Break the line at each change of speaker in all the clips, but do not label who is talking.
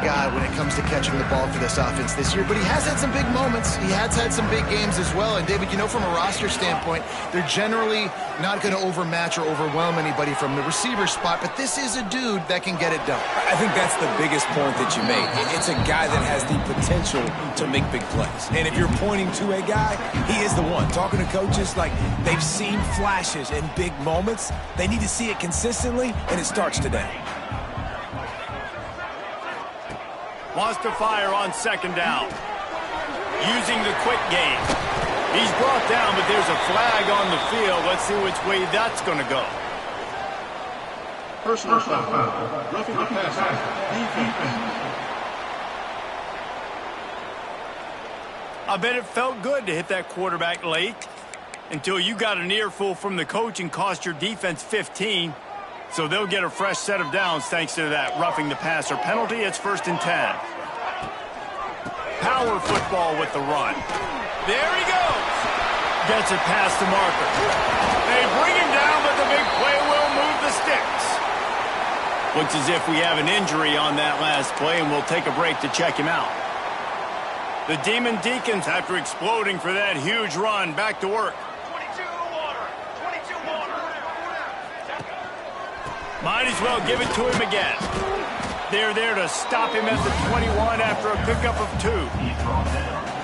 guy when it comes to catching the ball for this offense this year, but he has had some big moments. He has had some big games as well. And, David, you know, from a roster standpoint, they're generally not going to overmatch or overwhelm anybody from the receiver spot, but this is a dude that can get it done.
I think that's the biggest point that you made. It's a guy that has the potential to make big plays. And if you're pointing to a guy, he is the one. Talking to coaches, like, they've seen flashes in big moments. They need to see it consistently, and it starts today.
Wants to fire on second down. Using the quick game. He's brought down, but there's a flag on the field. Let's see which way that's going to go.
Personal foul. Roughing the passer. Defense.
I bet it felt good to hit that quarterback late until you got an earful from the coach and cost your defense 15. So they'll get a fresh set of downs thanks to that roughing the passer penalty. It's 1st and 10. Power football with the run. There he goes. Gets it past the marker. They bring him down, but the big play will move the sticks. Looks as if we have an injury on that last play, and we'll take a break to check him out. The Demon Deacons, after exploding for that huge run, back to work.
22 water. 22 water.
Might as well give it to him again. They're there to stop him at the 21 after a pickup of 2.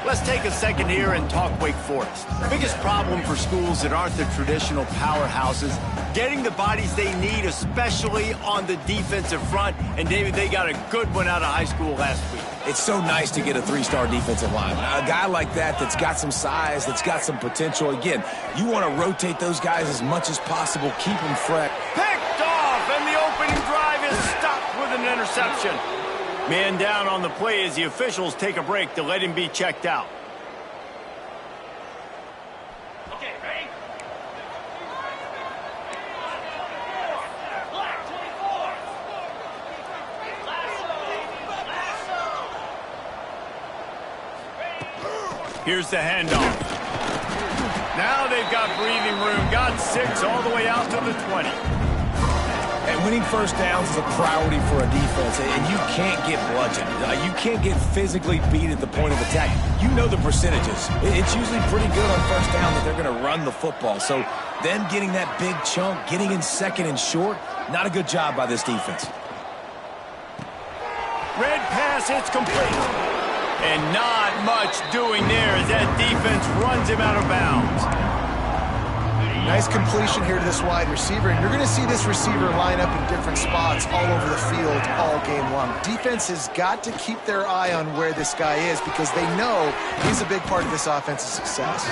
Let's take a second here and talk Wake Forest. Biggest problem for schools that aren't the traditional powerhouses, getting the bodies they need, especially on the defensive front. And, David, they got a good one out of high school last week.
It's so nice to get a 3-star defensive lineman. A guy like that's got some size, that's got some potential. Again, you want to rotate those guys as much as possible, keep them fresh.
Picked off, and the opening drive is stopped with an interception. Man down on the play as the officials take a break to let him be checked out.
Okay, ready? Black 24. Lasso.
Here's the handoff. Now they've got breathing room. Got 6 all the way out to the 20.
And winning first downs is a priority for a defense, and you can't get bludgeoned. You can't get physically beat at the point of attack. You know the percentages. It's usually pretty good on first down that they're going to run the football. So them getting that big chunk, getting in second and short, not a good job by this defense.
Red pass, it's complete. And not much doing there as that defense runs him out of bounds.
Nice completion here to this wide receiver, and you're going to see this receiver line up in different spots all over the field all game long. Defense has got to keep their eye on where this guy is because they know he's a big part of this offense's success.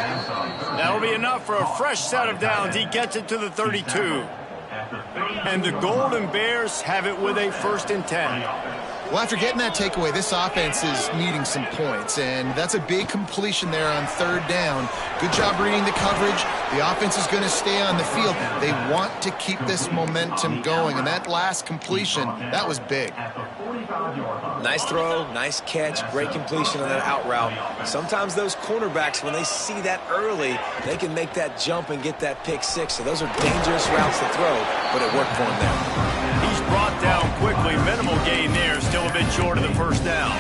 That'll be enough for a fresh set of downs. He gets it to the 32. And the Golden Bears have it with a 1st and 10.
Well, after getting that takeaway, this offense is needing some points, and that's a big completion there on 3rd down. Good job reading the coverage. The offense is going to stay on the field. They want to keep this momentum going, and that last completion, that was big.
Nice throw, nice catch, great completion on that out route. Sometimes those cornerbacks, when they see that early, they can make that jump and get that pick 6. So those are dangerous routes to throw, but it worked for him there.
He's brought down quickly. Minimal gain there. Still a bit short of the 1st down.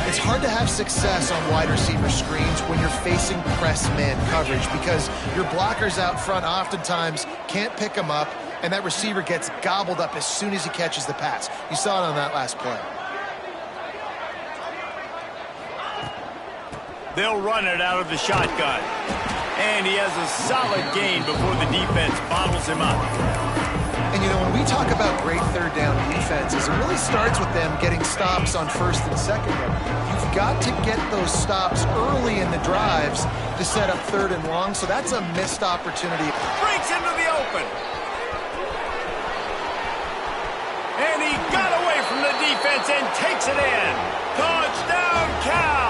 It's hard to have success on wide receiver screens when you're facing press man coverage because your blockers out front oftentimes can't pick them up, and that receiver gets gobbled up as soon as he catches the pass. You saw it on that last play.
They'll run it out of the shotgun. And he has a solid gain before the defense bottles him up.
And, you know, when we talk about great 3rd down defenses, it really starts with them getting stops on 1st and 2nd down. You've got to get those stops early in the drives to set up 3rd and long, so that's a missed opportunity.
Breaks into the open. And he got away from the defense and takes it in. Touchdown, Cal!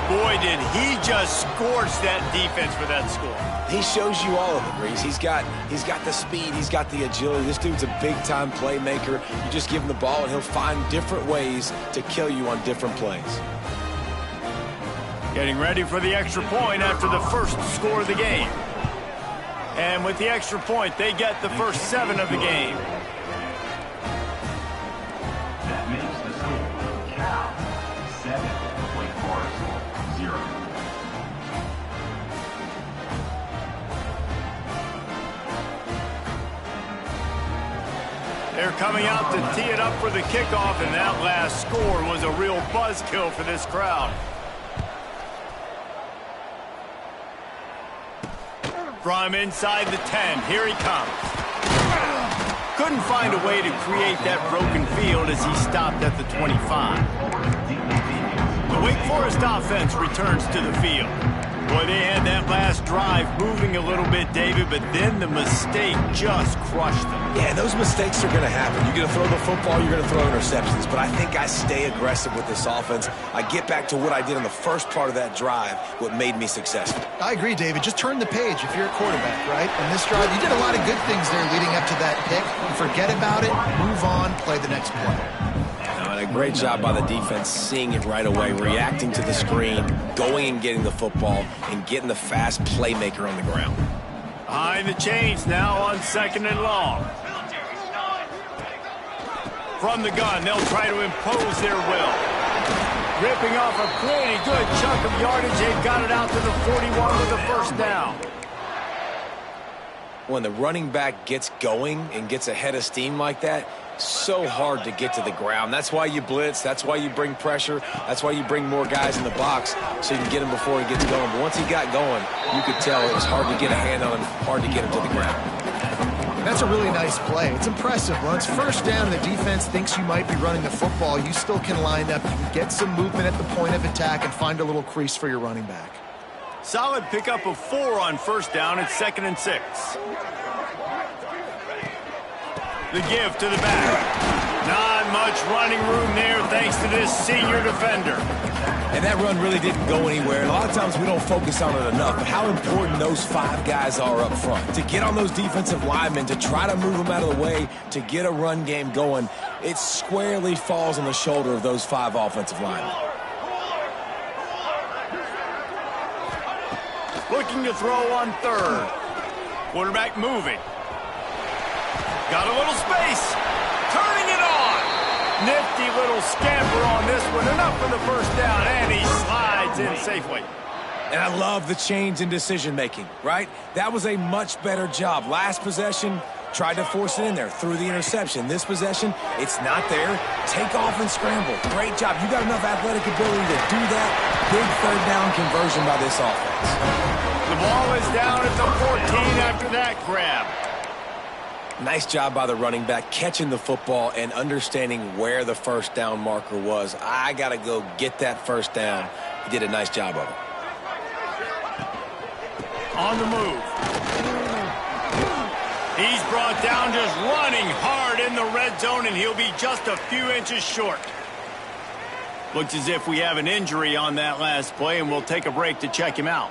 Boy, did he just scorch that defense for that score.
He shows you all of it, Reese. He's got the speed, he's got the agility. This dude's a big-time playmaker. You just give him the ball, and he'll find different ways to kill you on different plays.
Getting ready for the extra point after the first score of the game. And with the extra point, they get the first 7 of the game.
makes the score. Cal 7, Wake Forest 0.
They're coming out to tee it up for the kickoff, and that last score was a real buzzkill for this crowd. From inside the 10, here he comes. Couldn't find a way to create that broken field as he stopped at the 25. The Wake Forest offense returns to the field. Boy, they had that last drive moving a little bit, David, but then the mistake just crushed them.
Yeah, those mistakes are going to happen. You're going to throw the football, you're going to throw interceptions, but I think I stay aggressive with this offense. I get back to what I did in the first part of that drive, what made me successful.
I agree, David. Just turn the page if you're a quarterback, right? On this drive, you did a lot of good things there leading up to that pick. Forget about it, move on, play the next play.
And a great job by the defense seeing it right away, reacting to the screen, going and getting the football, and getting the fast playmaker on the ground.
Behind the chains now on 2nd and long. From the gun, they'll try to impose their will. Ripping off a pretty good chunk of yardage. They've got it out to the 41 with a first down.
When the running back gets going and gets ahead of steam like that, so hard to get to the ground. That's why you blitz. That's why you bring pressure. That's why you bring more guys in the box so you can get him before he gets going. But once he got going, you could tell it was hard to get a hand on him, hard to get him to the ground.
That's a really nice play. It's impressive. When it's first down and the defense thinks you might be running the football, you still can line up, you can get some movement at the point of attack and find a little crease for your running back.
Solid pickup of 4 on first down at 2nd and 6. The give to the back. Not much running room there thanks to this senior defender.
And that run really didn't go anywhere. And a lot of times we don't focus on it enough, but how important those 5 guys are up front. To get on those defensive linemen, to try to move them out of the way, to get a run game going, it squarely falls on the shoulder of those 5 offensive linemen.
Looking to throw on 3rd. Quarterback moving. Got a little space. Turning it on. Nifty little scamper on this one. Enough for the first down, and he slides in safely.
And I love the change in decision-making, right? That was a much better job. Last possession, tried to force it in there, threw the interception. This possession, it's not there. Take off and scramble. Great job. You got enough athletic ability to do that. Big third down conversion by this offense.
The ball is down at the 14 after that grab.
Nice job by the running back catching the football and understanding where the first down marker was. I got to go get that first down. He did a nice job of it.
On the move. He's brought down just running hard in the red zone, and he'll be just a few inches short. Looks as if we have an injury on that last play, and we'll take a break to check him out.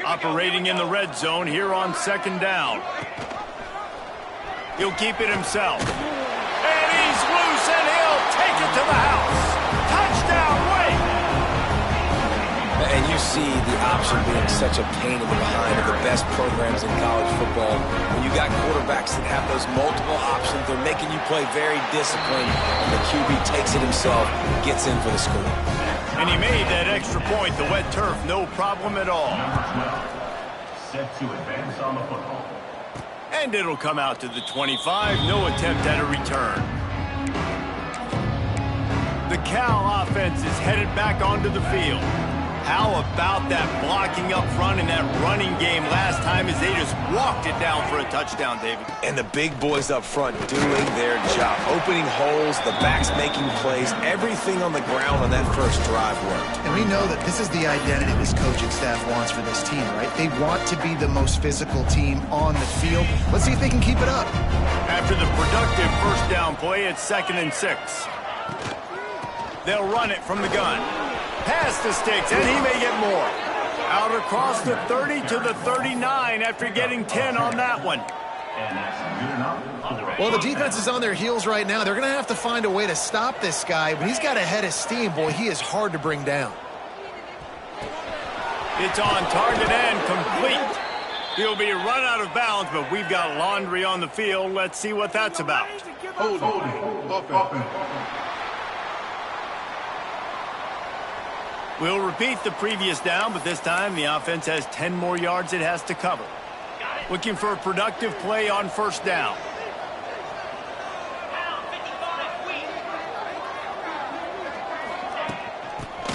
Operating in the red zone here on 2nd down. He'll keep it himself. And he's loose, and he'll take it to the house. Touchdown, Wake!
And you see the option being such a pain in the behind of the best programs in college football. When you got quarterbacks that have those multiple options, they're making you play very disciplined, and the QB takes it himself, gets in for the score.
And he made that extra point, the wet turf, no problem at all.
Set to advance on the football.
And it'll come out to the 25, no attempt at a return. The Cal offense is headed back onto the field. How about that blocking up front in that running game last time as they just walked it down for a touchdown, David?
And the big boys up front doing their job. Opening holes, the backs making plays, everything on the ground on that first drive worked.
And we know that this is the identity this coaching staff wants for this team, right? They want to be the most physical team on the field. Let's see if they can keep it up.
After the productive first down play, it's 2nd and 6. They'll run it from the gun. Past the sticks, and he may get more. Out across the 30 to the 39 after getting 10 on that one.
And that's good enough.
Well, the defense is on their heels right now. They're going to have to find a way to stop this guy. When he's got a head of steam, boy, he is hard to bring down.
It's on target and complete. He'll be run out of bounds, but we've got laundry on the field. Let's see what that's about.
Holding. Offense.
We'll repeat the previous down, but this time the offense has 10 more yards it has to cover. Looking for a productive play on first down.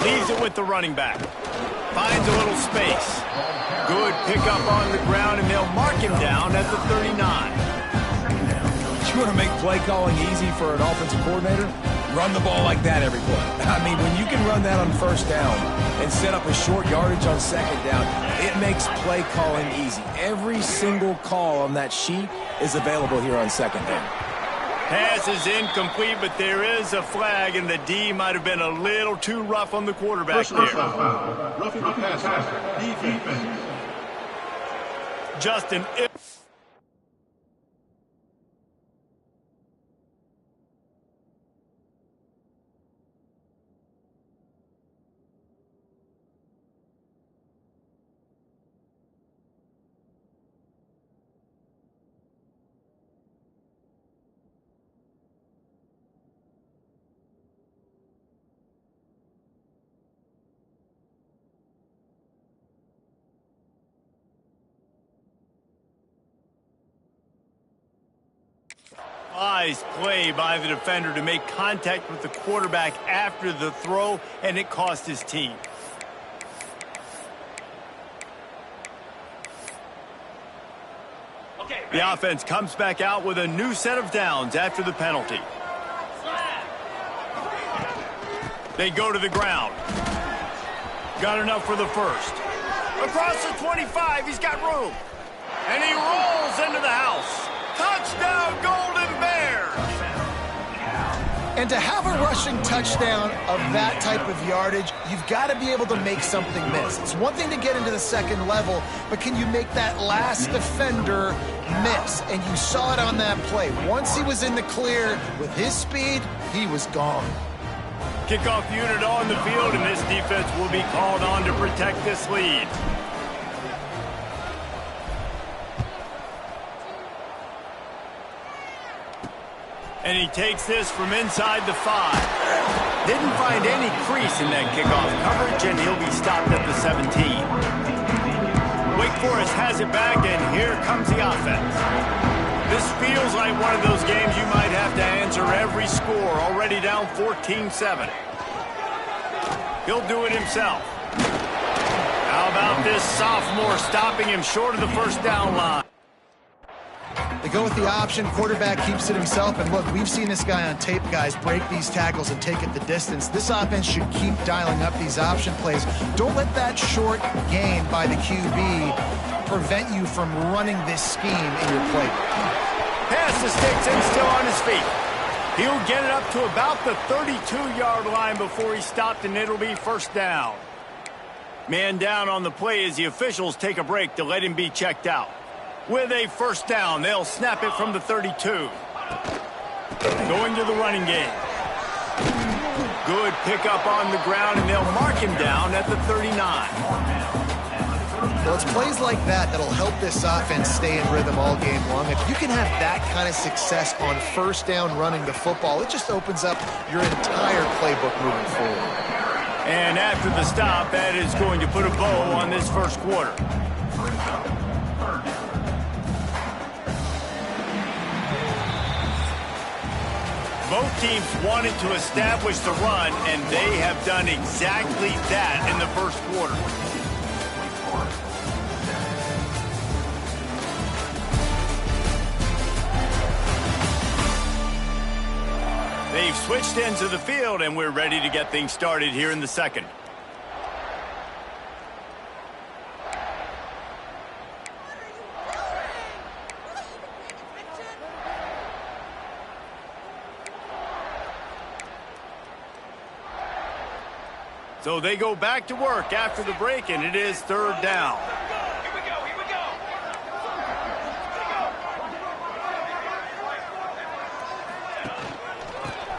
Leaves it with the running back. Finds a little space. Good pickup on the ground, and they'll mark him down at the 39.
You want to make play calling easy for an offensive coordinator? Run the ball like that every play. I mean, when you can run that on first down and set up a short yardage on second down, it makes play calling easy. Every single call on that sheet is available here on second down.
Pass is incomplete, but there is a flag, and the D might have been a little too rough on the quarterback there.
Roughing the passer, defense.
Justin, wise play by the defender to make contact with the quarterback after the throw, and it cost his team. The offense comes back out with a new set of downs after the penalty. They go to the ground. Got enough for the first. Across the 25, he's got room. And he rolls into the house. Touchdown, Golden Bears!
And to have a rushing touchdown of that type of yardage, you've got to be able to make something miss. It's one thing to get into the second level, but can you make that last defender miss? And you saw it on that play. Once he was in the clear with his speed, he was gone.
Kickoff unit on the field, and this defense will be called on to protect this lead. And he takes this from inside the 5. Didn't find any crease in that kickoff coverage, and he'll be stopped at the 17. Wake Forest has it back, and here comes the offense. This feels like one of those games you might have to answer every score, already down 14-7. He'll do it himself. How about this sophomore stopping him short of the first down line?
They go with the option. Quarterback keeps it himself. And look, we've seen this guy on tape, guys, break these tackles and take it the distance. This offense should keep dialing up these option plays. Don't let that short gain by the QB prevent you from running this scheme in your play.
Pass the sticks and still on his feet. He'll get it up to about the 32-yard line before he stopped, and it'll be first down. Man down on the play as the officials take a break to let him be checked out. With a first down, they'll snap it from the 32. Going to the running game. Good pickup on the ground, and they'll mark him down at the 39.
Well, it's plays like that that'll help this offense stay in rhythm all game long. If you can have that kind of success on first down running the football, it just opens up your entire playbook moving forward.
And after the stop, that is going to put a bow on this first quarter. Both teams wanted to establish the run, and they have done exactly that in the first quarter. They've switched into the field, and we're ready to get things started here in the second. So they go back to work after the break, and it is third down.
Here we go, here we go.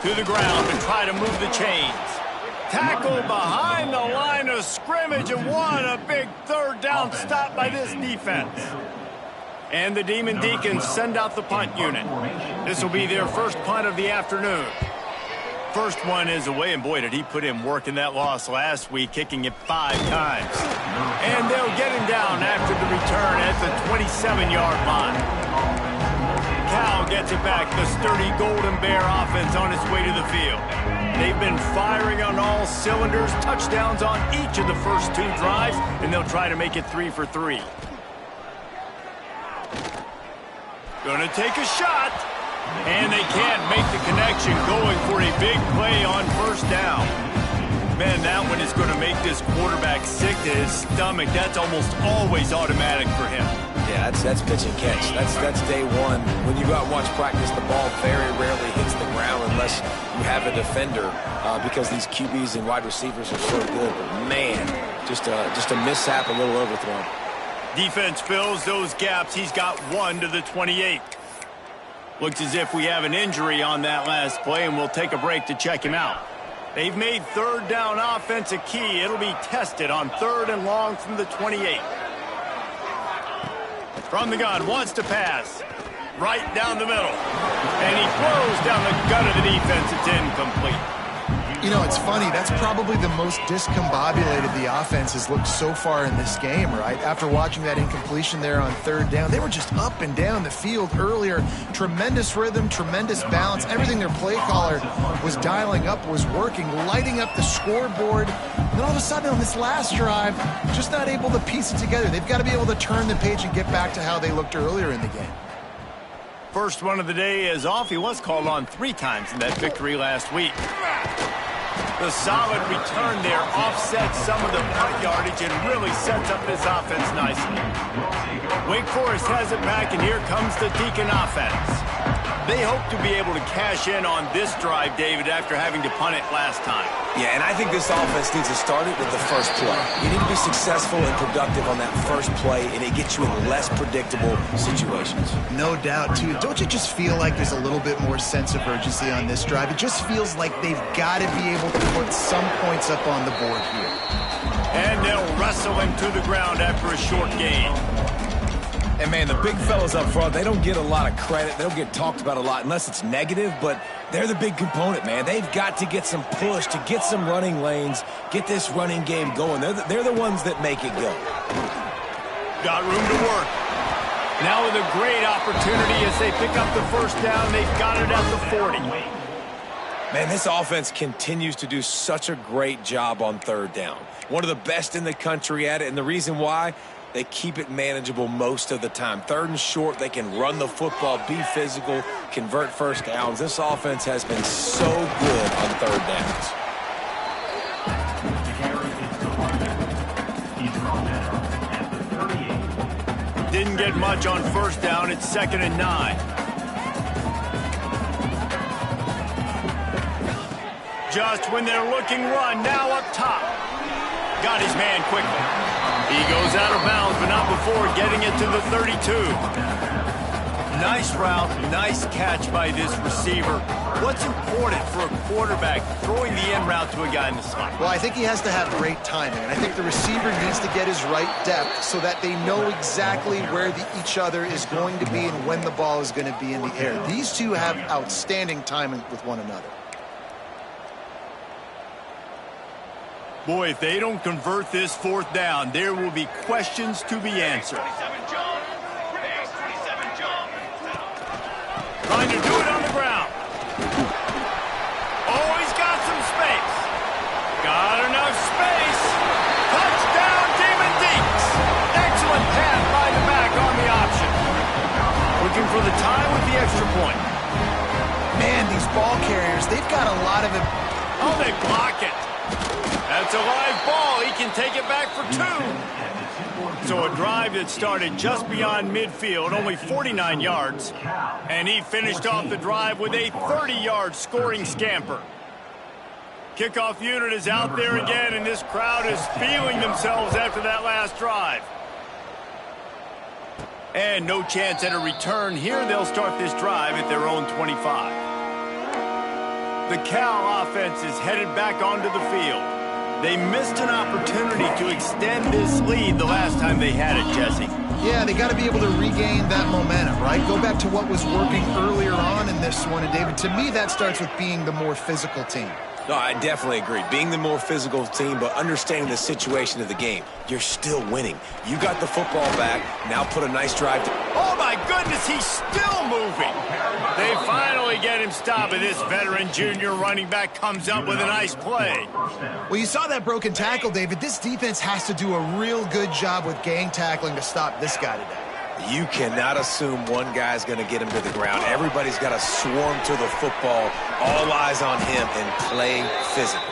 To the ground and try to move the chains. Tackle behind the line of scrimmage, and what a big third down stop by this defense. And the Demon Deacons send out the punt unit. This will be their first punt of the afternoon. First one is away, and boy, did he put in work in that loss last week, kicking it 5 times. And they'll get him down after the return at the 27-yard line. Cal gets it back, the sturdy Golden Bear offense on its way to the field. They've been firing on all cylinders, touchdowns on each of the first 2 drives, and they'll try to make it 3 for 3. Gonna take a shot. And they can't make the connection, going for a big play on first down. Man, that one is going to make this quarterback sick to his stomach. That's almost always automatic for him.
Yeah, that's pitch and catch. That's day one. When you go out and watch practice, the ball very rarely hits the ground unless you have a defender because these QBs and wide receivers are so good. But man, just a mishap, a little overthrown.
Defense fills those gaps. He's got 1 to the 28. Looks as if we have an injury on that last play, and we'll take a break to check him out. They've made third down offense a key. It'll be tested on 3rd and long from the 28. From the gun, wants to pass. Right down the middle. And he throws down the gut of the defense. It's incomplete.
You know, it's funny. That's probably the most discombobulated the offense has looked so far in this game, right? After watching that incompletion there on 3rd down, they were just up and down the field earlier. Tremendous rhythm, tremendous balance. Everything their play caller was dialing up was working, lighting up the scoreboard. Then all of a sudden on this last drive, just not able to piece it together. They've got to be able to turn the page and get back to how they looked earlier in the game.
First one of the day is off. He was called on 3 times in that victory last week. The solid return there offsets some of the punt yardage and really sets up this offense nicely. Wake Forest has it back, and here comes the Deacon offense. They hope to be able to cash in on this drive, David, after having to punt it last time.
Yeah, and I think this offense needs to start it with the first play. You need to be successful and productive on that first play, and it gets you in less predictable situations.
No doubt, too. Don't you just feel like there's a little bit more sense of urgency on this drive? It just feels like they've got to be able to put some points up on the board here.
And they'll wrestle him to the ground after a short gain.
And, man, the big fellas up front, they don't get a lot of credit. They don't get talked about a lot unless it's negative, but they're the big component, man. They've got to get some push, to get some running lanes, get this running game going. They're the ones that make it go.
Got room to work. Now with a great opportunity as they pick up the first down. They've got it at the 40.
Man, this offense continues to do such a great job on 3rd down. One of the best in the country at it, and the reason why, they keep it manageable most of the time. 3rd and short, they can run the football, be physical, convert first downs. This offense has been so good on 3rd downs.
Didn't get much on first down. It's 2nd and 9. Just when they're looking run, now up top. Got his man quickly. He goes out of bounds, but not before getting it to the 32. Nice route, nice catch by this receiver. What's important for a quarterback throwing the end route to a guy in the slot?
Well, I think he has to have great timing, and I think the receiver needs to get his right depth so that they know exactly where each other is going to be and when the ball is going to be in the air. These two have outstanding timing with one another.
Boy, if they don't convert this 4th down, there will be questions to be answered.
27 jump. 27 jump.
Trying to do it on the ground. Oh, he's got some space. Got enough space. Touchdown, Demon Deeks. Excellent pass by the back on the option. Looking for the tie with the extra point.
Man, these ball carriers, they've got a lot of it.
Oh, they block it. That's a live ball. He can take it back for 2. So a drive that started just beyond midfield, only 49 yards. And he finished off the drive with a 30-yard scoring scamper. Kickoff unit is out there again, and this crowd is feeling themselves after that last drive. And no chance at a return here. They'll start this drive at their own 25. The Cal offense is headed back onto the field. They missed an opportunity to extend this lead the last time they had it, Jesse.
Yeah, they got to be able to regain that momentum, right? Go back to what was working earlier on in this one. And, David, to me, that starts with being the more physical team.
No, I definitely agree. Being the more physical team, but understanding the situation of the game. You're still winning. You got the football back. Now put a nice drive to...
Oh, my goodness, he's still moving. They finally get him stopped, and this veteran junior running back comes up with a nice play.
Well, you saw that broken tackle, David. This defense has to do a real good job with gang tackling to stop this guy today.
You cannot assume one guy's going to get him to the ground. Everybody's got to swarm to the football. All eyes on him and play physical.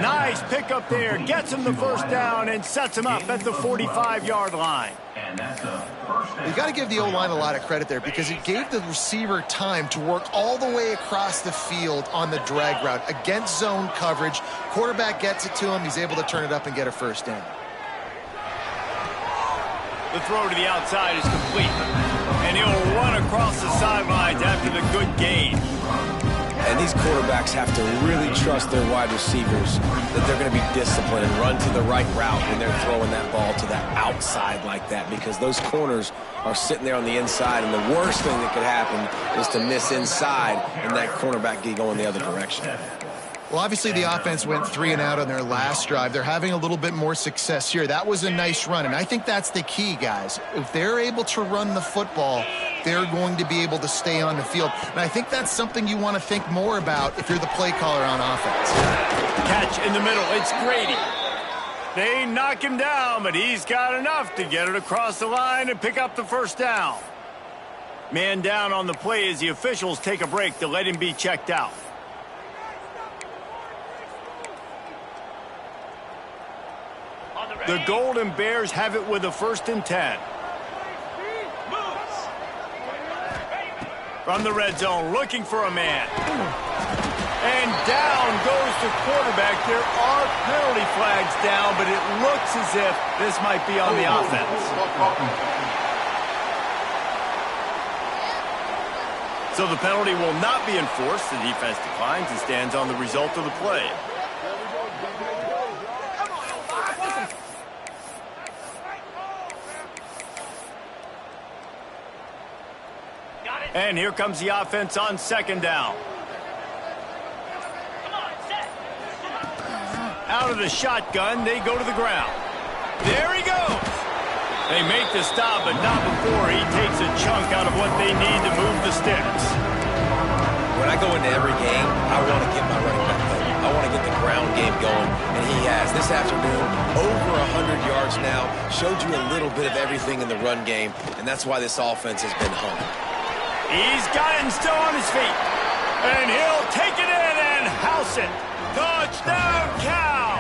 Nice pickup there. Gets him the first down and sets him up at the 45-yard line.
You got to give the O-line a lot of credit there because it gave the receiver time to work all the way across the field on the drag route against zone coverage. Quarterback gets it to him. He's able to turn it up and get a first down.
The throw to the outside is complete. And he'll run across the sidelines after the good gain.
And these quarterbacks have to really trust their wide receivers that they're going to be disciplined and run to the right route when they're throwing that ball to the outside like that, because those corners are sitting there on the inside, and the worst thing that could happen is to miss inside and that cornerback get going the other direction.
Well, obviously the offense went 3 and out on their last drive. They're having a little bit more success here. That was a nice run, and I think that's the key, guys. If they're able to run the football, they're going to be able to stay on the field. And I think that's something you want to think more about if you're the play caller on offense.
Catch in the middle. It's Grady. They knock him down, but he's got enough to get it across the line and pick up the first down. Man down on the play as the officials take a break to let him be checked out. The Golden Bears have it with a 1st and 10. From the red zone, looking for a man. And down goes the quarterback. There are penalty flags down, but it looks as if this might be on the offense. So the penalty will not be enforced. The defense declines and stands on the result of the play. And here comes the offense on 2nd down. Out of the shotgun, they go to the ground. There he goes. They make the stop, but not before he takes a chunk out of what they need to move the sticks.
When I go into every game, I want to get my running back going. I want to get the ground game going, and he has. This afternoon, over 100 yards now, showed you a little bit of everything in the run game, and that's why this offense has been hung.
He's got him still on his feet. And he'll take it in and house it. Touchdown, Cal!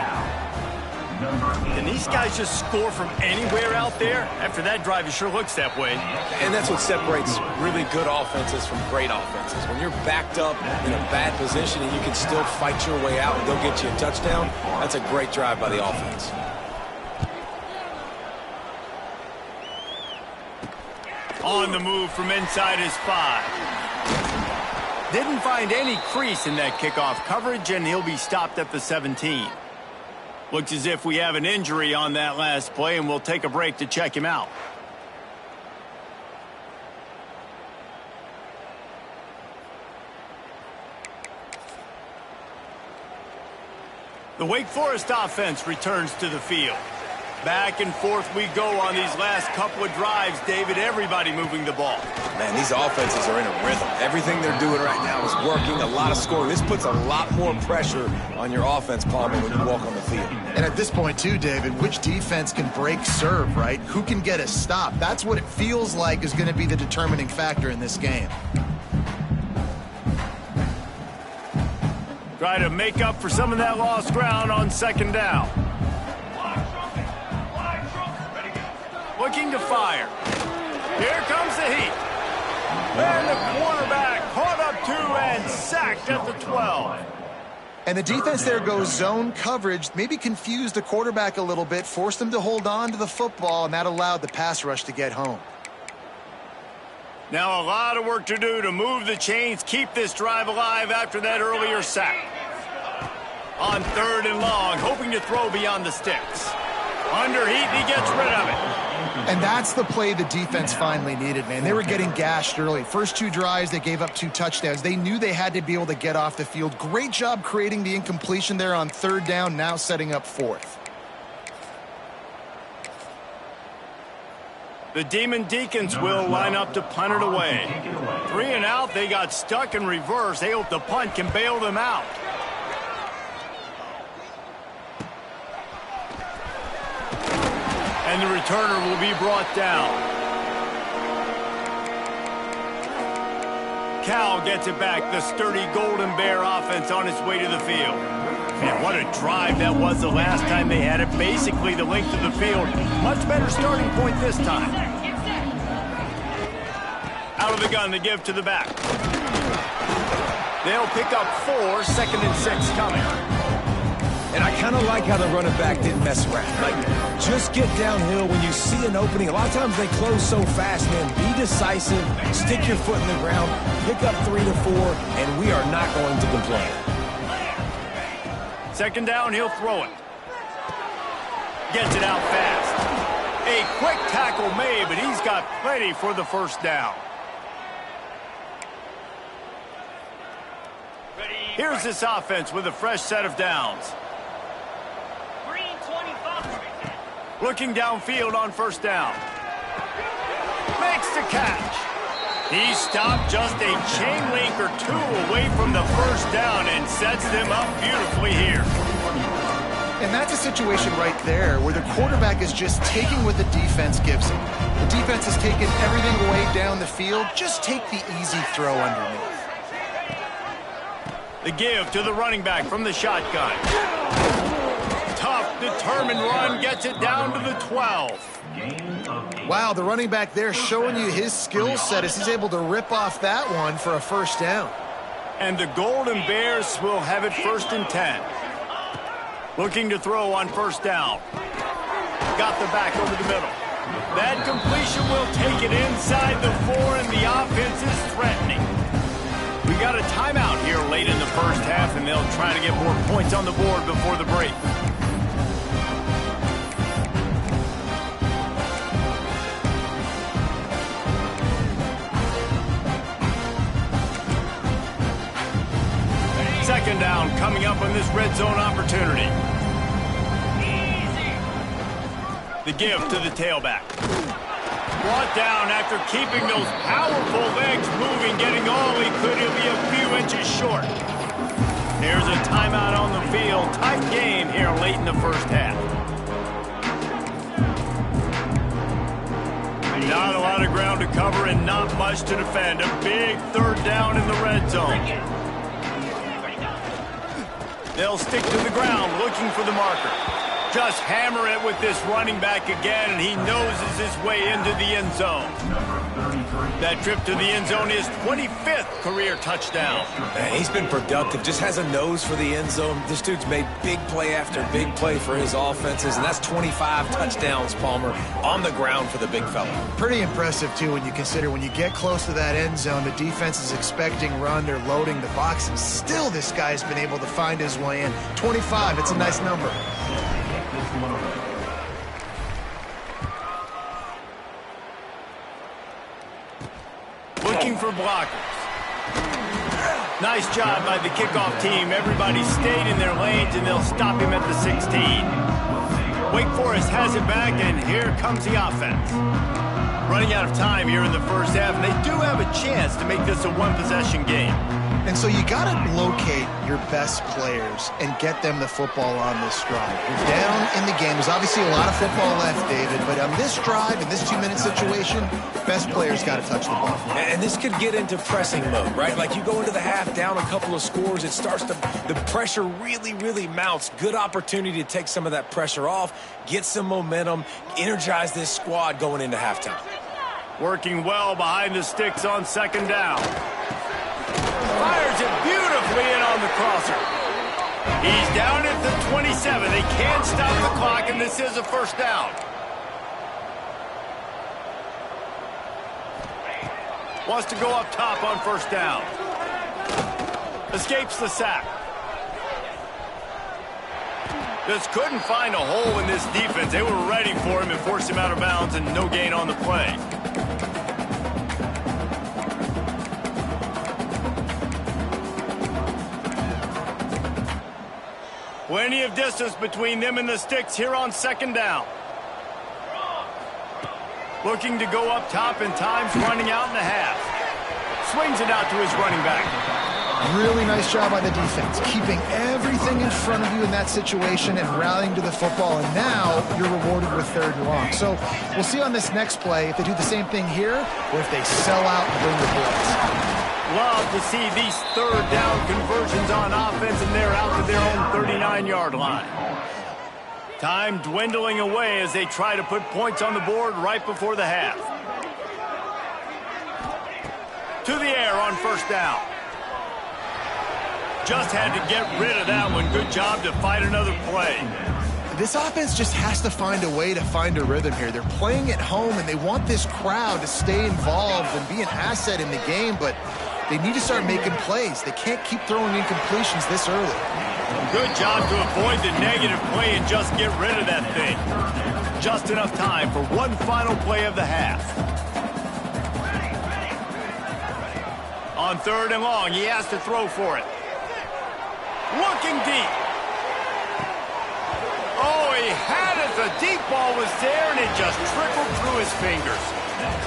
Can these guys just score from anywhere out there? After that drive, it sure looks that way.
And that's what separates really good offenses from great offenses. When you're backed up in a bad position and you can still fight your way out and go get you a touchdown, that's a great drive by the offense.
On the move from inside his 5. Didn't find any crease in that kickoff coverage, and he'll be stopped at the 17. Looks as if we have an injury on that last play, and we'll take a break to check him out. The Wake Forest offense returns to the field. Back and forth we go on these last couple of drives, David. Everybody moving the ball.
Man, these offenses are in a rhythm. Everything they're doing right now is working. A lot of scoring. This puts a lot more pressure on your offense, Palmer, when you walk on the field.
And at this point, too, David, which defense can break serve, right? Who can get a stop? That's what it feels like is going to be the determining factor in this game.
Try to make up for some of that lost ground on 2nd down. Looking to fire. Here comes the heat. And the quarterback caught up 2 and sacked at the 12.
And the defense there goes zone coverage, maybe confused the quarterback a little bit, forced him to hold on to the football, and that allowed the pass rush to get home.
Now a lot of work to do to move the chains, keep this drive alive after that earlier sack. On 3rd and long, hoping to throw beyond the sticks. Under heat, he gets rid of it.
And that's the play the defense finally needed, man. They were getting gashed early. First 2 drives, they gave up 2 touchdowns. They knew they had to be able to get off the field. Great job creating the incompletion there on 3rd down, now setting up 4th.
The Demon Deacons will line up to punt it away. 3 and out, they got stuck in reverse. They hope the punt can bail them out. And the returner will be brought down. Cal gets it back. The sturdy Golden Bear offense on its way to the field. Man, what a drive that was the last time they had it. Basically the length of the field. Much better starting point this time. Out of the gun, they give to the back. They'll pick up 4, 2nd and 6 coming.
And I kind of like how the running back didn't mess around. Like, just get downhill when you see an opening. A lot of times they close so fast, man. Be decisive, stick your foot in the ground, pick up 3 to 4, and we are not going to complain.
2nd down, he'll throw it. Gets it out fast. A quick tackle made, but he's got plenty for the 1st down. Here's this offense with a fresh set of downs. Looking downfield on 1st down. Makes the catch. He stopped just a chain link or 2 away from the 1st down and sets them up beautifully here.
And that's a situation right there where the quarterback is just taking what the defense gives him. The defense has taken everything away down the field. Just take the easy throw underneath.
The give to the running back from the shotgun. Tough, determined run gets it down to the 12.
Wow, the running back there showing you his skill set as he's able to rip off that one for a 1st down.
And the Golden Bears will have it 1st and 10. Looking to throw on 1st down. Got the back over the middle. That completion will take it inside the 4, and the offense is threatening. We got a timeout here late in the 1st half, and they'll try to get more points on the board before the break. Second down coming up on this red zone opportunity. The give to the tailback. Brought down after keeping those powerful legs moving, getting all he could. He'll be a few inches short. There's a timeout on the field. Tight game here late in the 1st half. Not a lot of ground to cover and not much to defend. A big 3rd down in the red zone. They'll stick to the ground looking for the marker. Just hammer it with this running back again, and he noses his way into the end zone. That trip to the end zone is 25th career touchdown.
Man, he's been productive, just has a nose for the end zone. This dude's made big play after big play for his offenses, and that's 25 touchdowns, Palmer, on the ground for the big fella.
Pretty impressive, too, when you consider when you get close to that end zone, the defense is expecting run, they're loading the box, and still this guy's been able to find his way in. 25, it's a nice number.
Looking for blockers. Nice job by the kickoff team. Everybody stayed in their lanes, and they'll stop him at the 16. Wake Forest has it back, and here comes the offense. Running out of time here in the 1st half, and they do have a chance to make this a 1-possession game.
And so you got to locate your best players and get them the football on this drive. You're down in the game. There's obviously a lot of football left, David, but on this drive, in this 2-minute situation, best players got to touch the ball.
And this could get into pressing mode, right? Like you go into the half down a couple of scores, it starts to, the pressure really mounts. Good opportunity to take some of that pressure off, get some momentum, energize this squad going into halftime.
Working well behind the sticks on 2nd down. Fires it beautifully in on the crosser. He's down at the 27. They can't stop the clock, and this is a 1st down. Wants to go up top on 1st down. Escapes the sack. Just couldn't find a hole in this defense. They were ready for him and forced him out of bounds, and no gain on the play. Plenty of distance between them and the sticks here on second down. Looking to go up top, and time's running out in the half. Swings it out to his running back.
Really nice job by the defense, keeping everything in front of you in that situation and rallying to the football, and now you're rewarded with 3rd and long. So we'll see on this next play if they do the same thing here or if they sell out and bring the blitz.
Love to see these 3rd down conversions on offense, and they're out to their own 39-yard line. Time dwindling away as they try to put points on the board right before the half. To the air on 1st down. Just had to get rid of that one. Good job to fight another play.
This offense just has to find a way to find a rhythm here. They're playing at home, and they want this crowd to stay involved and be an asset in the game, but they need to start making plays. They can't keep throwing incompletions this early.
Good job to avoid the negative play and just get rid of that thing. Just enough time for one final play of the half. On 3rd and long, he has to throw for it. Looking deep. Oh, he had it. The deep ball was there, and it just trickled through his fingers.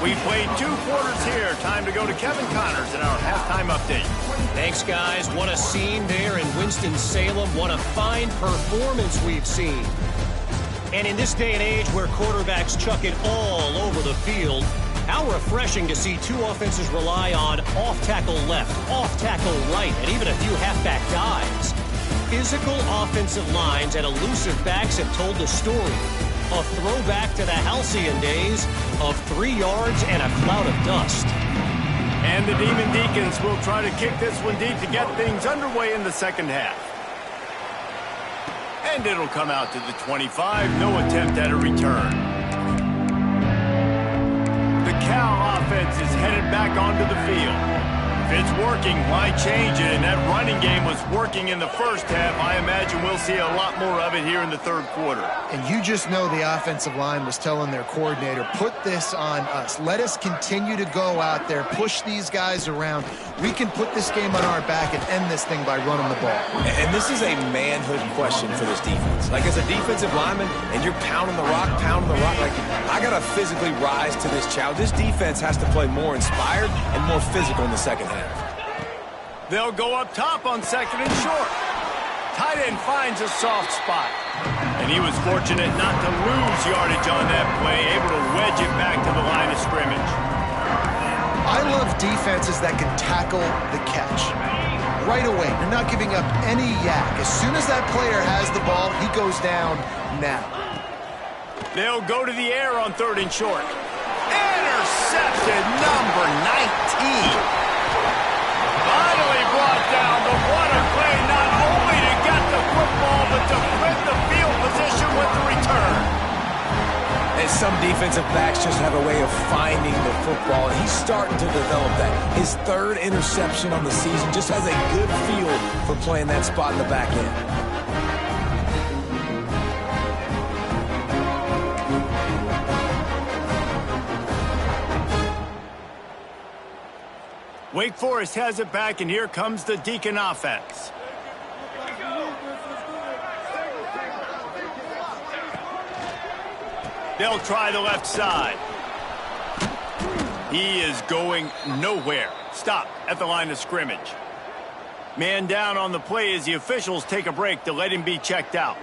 We played 2 quarters here. Time to go to Kevin Connors in our halftime update.
Thanks, guys. What a scene there in Winston-Salem. What a fine performance we've seen. And in this day and age where quarterbacks chuck it all over the field, how refreshing to see 2 offenses rely on off-tackle left, off-tackle right, and even a few halfback dives. Physical offensive lines and elusive backs have told the story. A throwback to the halcyon days of 3 yards and a cloud of dust.
And the Demon Deacons will try to kick this one deep to get things underway in the second half. And it'll come out to the 25. No attempt at a return. The Cal offense is headed back onto the field. If it's working, why change it? And that running game was working in the first half. I imagine we'll see a lot more of it here in the 3rd quarter.
And you just know the offensive line was telling their coordinator, put this on us. Let us continue to go out there, push these guys around. We can put this game on our back and end this thing by running the ball.
And this is a manhood question for this defense. Like, as a defensive lineman, and you're pounding the rock, like, I got to physically rise to this challenge. This defense has to play more inspired and more physical in the second half.
They'll go up top on 2nd and short. Tight end finds a soft spot. And he was fortunate not to lose yardage on that play, able to wedge it back to the line of scrimmage.
I love defenses that can tackle the catch. Right away, you're not giving up any yak. As soon as that player has the ball, he goes down now.
They'll go to the air on 3rd and short. Intercepted, number 19. Finally brought down, but what a play, not only to get the football, but to flip the field position with the return.
And some defensive backs just have a way of finding the football, and he's starting to develop that. His 3rd interception on the season just has a good feel for playing that spot in the back end.
Wake Forest has it back, and here comes the Deacon offense. They'll try the left side. He is going nowhere. Stop at the line of scrimmage. Man down on the play as the officials take a break to let him be checked out.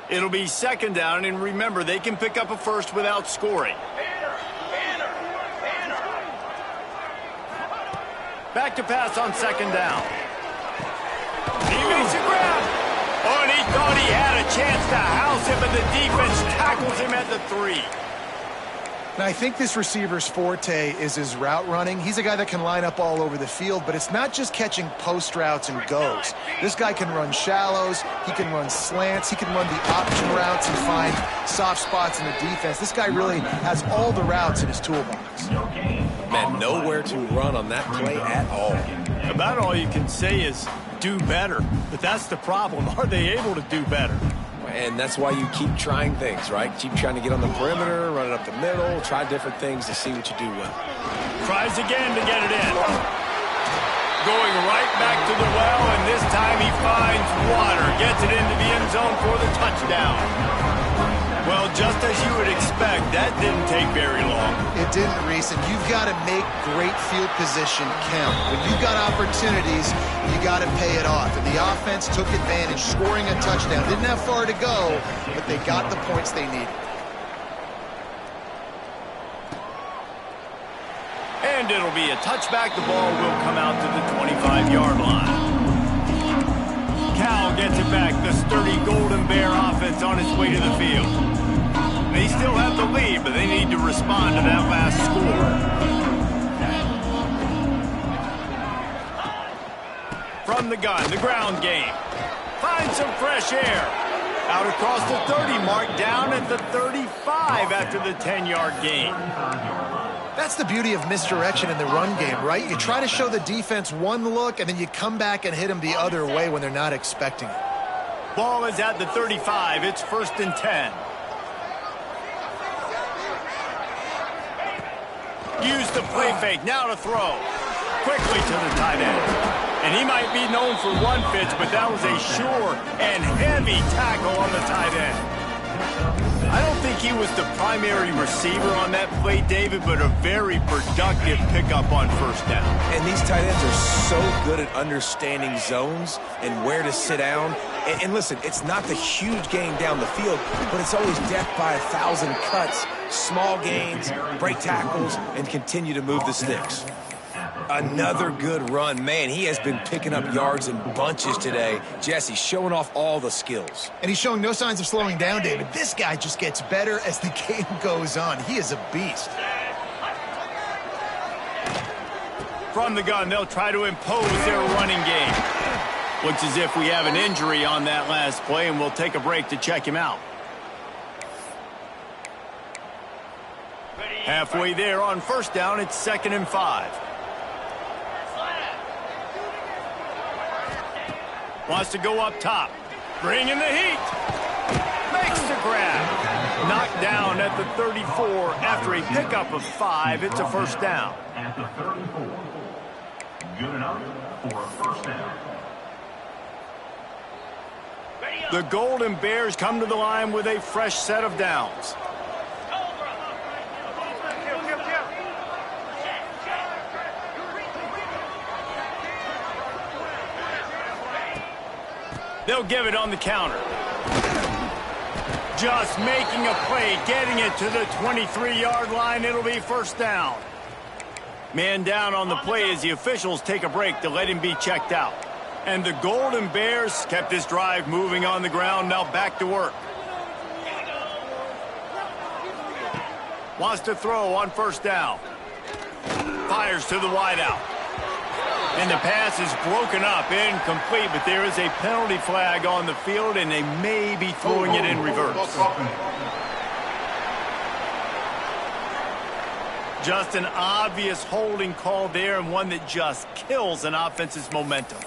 It'll be 2nd down, and remember, they can pick up a first without scoring. Back to pass on 2nd down. He makes a grab. Oh, and he thought he had a chance to house him, and the defense tackles him at the 3.
And I think this receiver's forte is his route running. He's a guy that can line up all over the field, but it's not just catching post routes and goes. This guy can run shallows, he can run slants, he can run the option routes and find soft spots in the defense. This guy really has all the routes in his toolbox.
Man, nowhere to run on that play at all.
About all you can say is do better, but that's the problem. Are they able to do better?
And that's why you keep trying things, right? Keep trying to get on the perimeter, run it up the middle, try different things to see what you do well.
Tries again to get it in. Going right back to the well, and this time he finds water. Gets it into the end zone for the touchdown. Well, just as you would expect, that didn't take very long.
It didn't, Reese, and you've got to make great field position count. When you've got opportunities, you got to pay it off. And the offense took advantage, scoring a touchdown. Didn't have far to go, but they got the points they needed.
And it'll be a touchback. The ball will come out to the 25-yard line. Cal gets it back. The sturdy Golden Bear offense on its way to the field. They still have the lead, but they need to respond to that last score. From the gun, the ground game. Find some fresh air. Out across the 30 mark, down at the 35 after the 10-yard gain.
That's the beauty of misdirection in the run game, right? You try to show the defense one look, and then you come back and hit them the other way when they're not expecting it.
Ball is at the 35. It's 1st and 10. Use the play fake. Now to throw. Quickly to the tight end. And he might be known for one pitch, but that was a sure and heavy tackle on the tight end. I don't think he was the primary receiver on that play, David, but a very productive pickup on 1st down.
And these tight ends are so good at understanding zones and where to sit down. And listen, it's not the huge gain down the field, but it's always death by 1,000 cuts, small gains, break tackles, and continue to move the sticks. Another good run. Man, he has been picking up yards in bunches today. Jesse showing off all the skills.
And he's showing no signs of slowing down, David. This guy just gets better as the game goes on. He is a beast.
From the gun, they'll try to impose their running game. Looks as if we have an injury on that last play, and we'll take a break to check him out. Halfway there on 1st down, it's 2nd and 5. Wants to go up top. Bring in the heat. Makes the grab. Knocked down at the 34 after a pickup of 5. It's a 1st down.
At the 34. Good enough for a 1st down.
The Golden Bears come to the line with a fresh set of downs. They'll give it on the counter. Just making a play, getting it to the 23-yard line. It'll be 1st down. Man down on the play as the officials take a break to let him be checked out. And the Golden Bears kept this drive moving on the ground. Now back to work. Wants to throw on 1st down. Fires to the wideout. And the pass is broken up, incomplete, but there is a penalty flag on the field, and they may be throwing it in reverse. Just an obvious holding call there, and one that just kills an offense's momentum.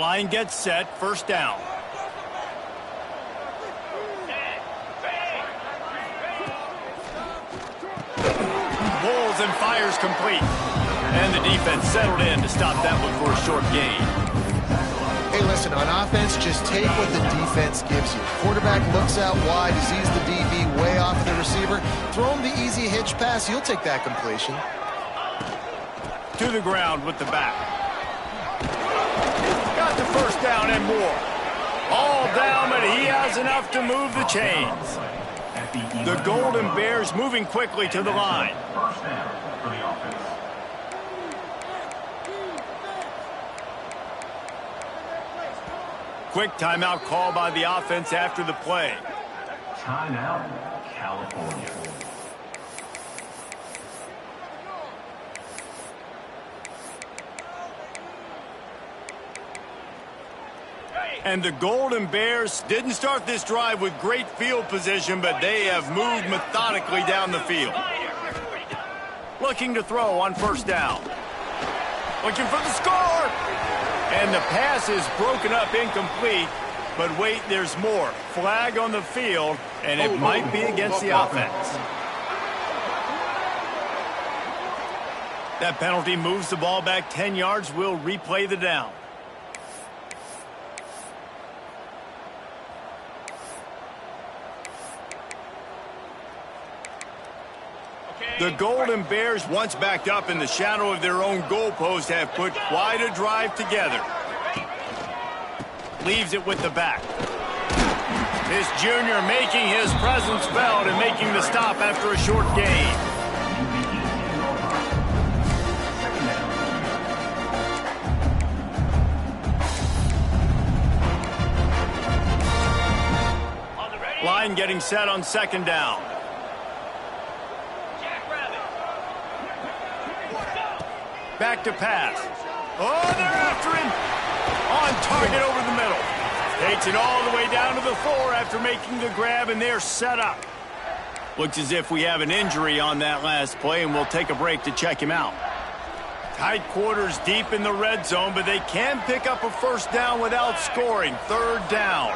Line gets set, 1st down. And fires complete. And the defense settled in to stop that one for a short gain.
Hey, listen, on offense, just take what the defense gives you. Quarterback looks out wide, he sees the DB way off of the receiver. Throw him the easy hitch pass, you'll take that completion.
To the ground with the back. Got the 1st down and more. All down, but he has enough to move the chains. The Golden Bears moving quickly to the line.
1st down for the offense.
Quick timeout call by the offense after the play.
Timeout, California.
And the Golden Bears didn't start this drive with great field position, but they have moved methodically down the field. Looking to throw on first down. Looking for the score! And the pass is broken up incomplete. But wait, there's more. Flag on the field, and it might be against the offense. That penalty moves the ball back 10 yards. We'll replay the down. The Golden Bears, once backed up in the shadow of their own goalpost, have put quite a drive together. Leaves it with the back. This junior making his presence felt and making the stop after a short gain. Line getting set on second down. Back to pass. Oh, they're after him. On target over the middle. Takes it all the way down to the 4 after making the grab, and they're set up. Looks as if we have an injury on that last play, and we'll take a break to check him out. Tight quarters deep in the red zone, but they can pick up a first down without scoring. Third down.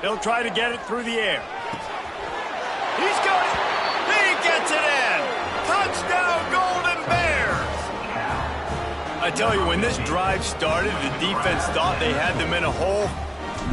They'll try to get it through the air. He's got it. He gets it in. Touchdown, Golden Bears. I tell you, when this drive started, the defense thought they had them in a hole.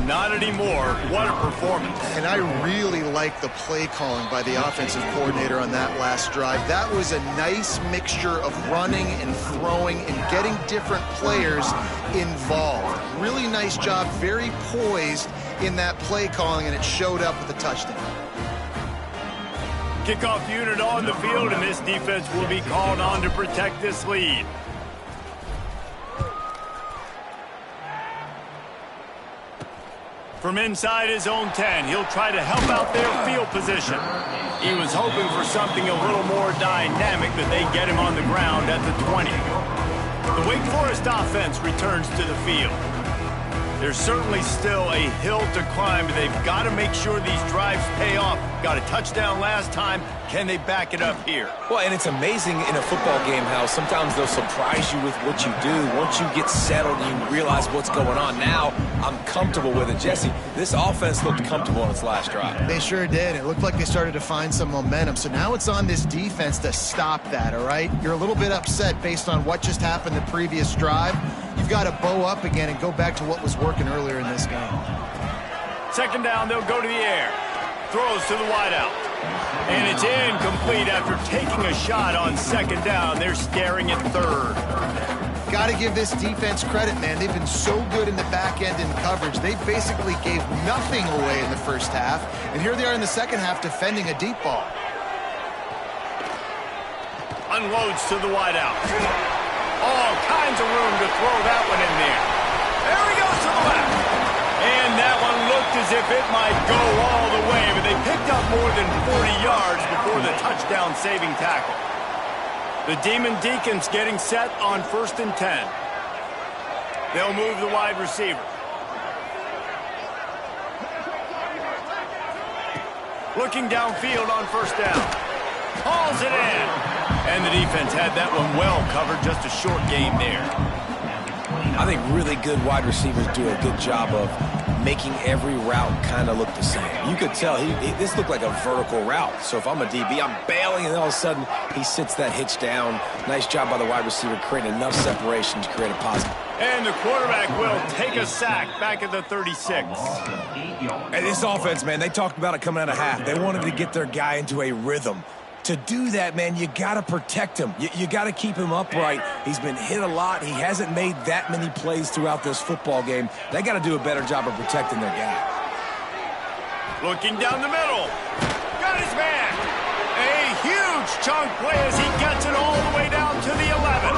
Not anymore. What a performance.
And I really like the play calling by the offensive coordinator on that last drive. That was a nice mixture of running and throwing and getting different players involved. Really nice job, very poised in that play calling, and it showed up with a touchdown.
Kickoff unit on the field, and this defense will be called on to protect this lead. From inside his own 10, he'll try to help out their field position. He was hoping for something a little more dynamic, but they get him on the ground at the 20. The Wake Forest offense returns to the field. There's certainly still a hill to climb, but they've got to make sure these drives pay off. Got a touchdown last time. Can they back it up here?
Well, and it's amazing in a football game how sometimes they'll surprise you with what you do. Once you get settled and you realize what's going on, now I'm comfortable with it. Jesse, this offense looked comfortable on its last drive.
They sure did. It looked like they started to find some momentum. So now it's on this defense to stop that, all right? You're a little bit upset based on what just happened the previous drive. You've got to bow up again and go back to what was working earlier in this game.
Second down, they'll go to the air. Throws to the wideout. And it's incomplete after taking a shot on second down. They're staring at third.
Got to give this defense credit, man. They've been so good in the back end in coverage. They basically gave nothing away in the first half. And here they are in the second half defending a deep ball.
Unloads to the wideout. All kinds of room to throw that one in there. There he goes to the left. And that one looked as if it might go all the way, but they picked up more than 40 yards before the touchdown-saving tackle. The Demon Deacons getting set on 1st and 10. They'll move the wide receiver. Looking downfield on first down. Hauls it in. And the defense had that one well covered, just a short game there.
I think really good wide receivers do a good job of making every route kind of look the same. You could tell this looked like a vertical route. So if I'm a DB, I'm bailing, and all of a sudden he sits that hitch down. Nice job by the wide receiver creating enough separation to create a positive.
And the quarterback will take a sack back at the 36.
And this offense, man, they talked about it coming out of half. They wanted to get their guy into a rhythm. To do that, man, you got to protect him. You got to keep him upright. He's been hit a lot. He hasn't made that many plays throughout this football game. They got to do a better job of protecting their guy.
Looking down the middle. Got his man. A huge chunk play as he gets it all the way down to the 11.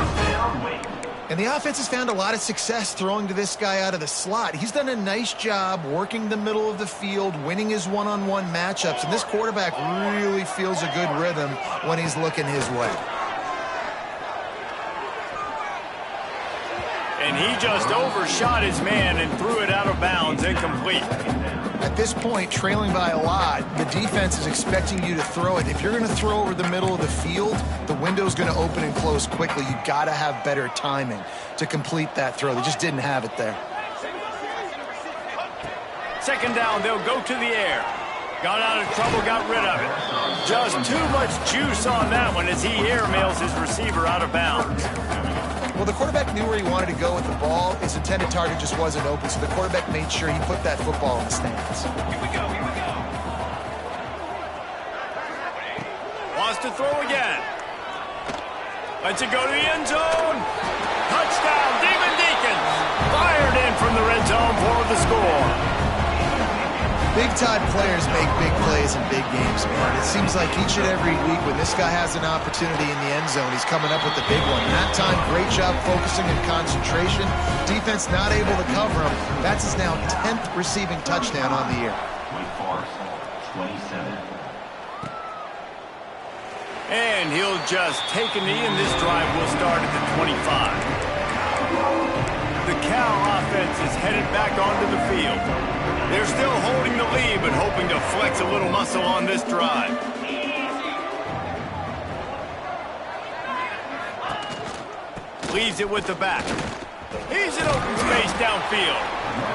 And the offense has found a lot of success throwing to this guy out of the slot. He's done a nice job working the middle of the field, winning his one-on-one matchups, and this quarterback really feels a good rhythm when he's looking his way.
And he just overshot his man and threw it out of bounds, incomplete.
At this point, trailing by a lot, the defense is expecting you to throw it. If you're going to throw over the middle of the field, the window's going to open and close quickly. You've got to have better timing to complete that throw. They just didn't have it there.
Second down, they'll go to the air. Got out of trouble, got rid of it. Just too much juice on that one as he airmails his receiver out of bounds.
Well, the quarterback knew where he wanted to go with the ball. His intended target just wasn't open, so the quarterback made sure he put that football in the stands.
Here we go.
Wants to throw again. Lets it go to the end zone. Touchdown, Demon Deacons. Fired in from the red zone for the score.
Big-time players make big plays in big games, man. It seems like each and every week when this guy has an opportunity in the end zone, he's coming up with the big one. That time, great job focusing and concentration. Defense not able to cover him. That's his now 10th receiving touchdown on the year.
27.
And he'll just take a knee, and this drive will start at the 25. The Cal offense is headed back onto the field. They're still holding the lead, but hoping to flex a little muscle on this drive. Leaves it with the back. He's in open space downfield.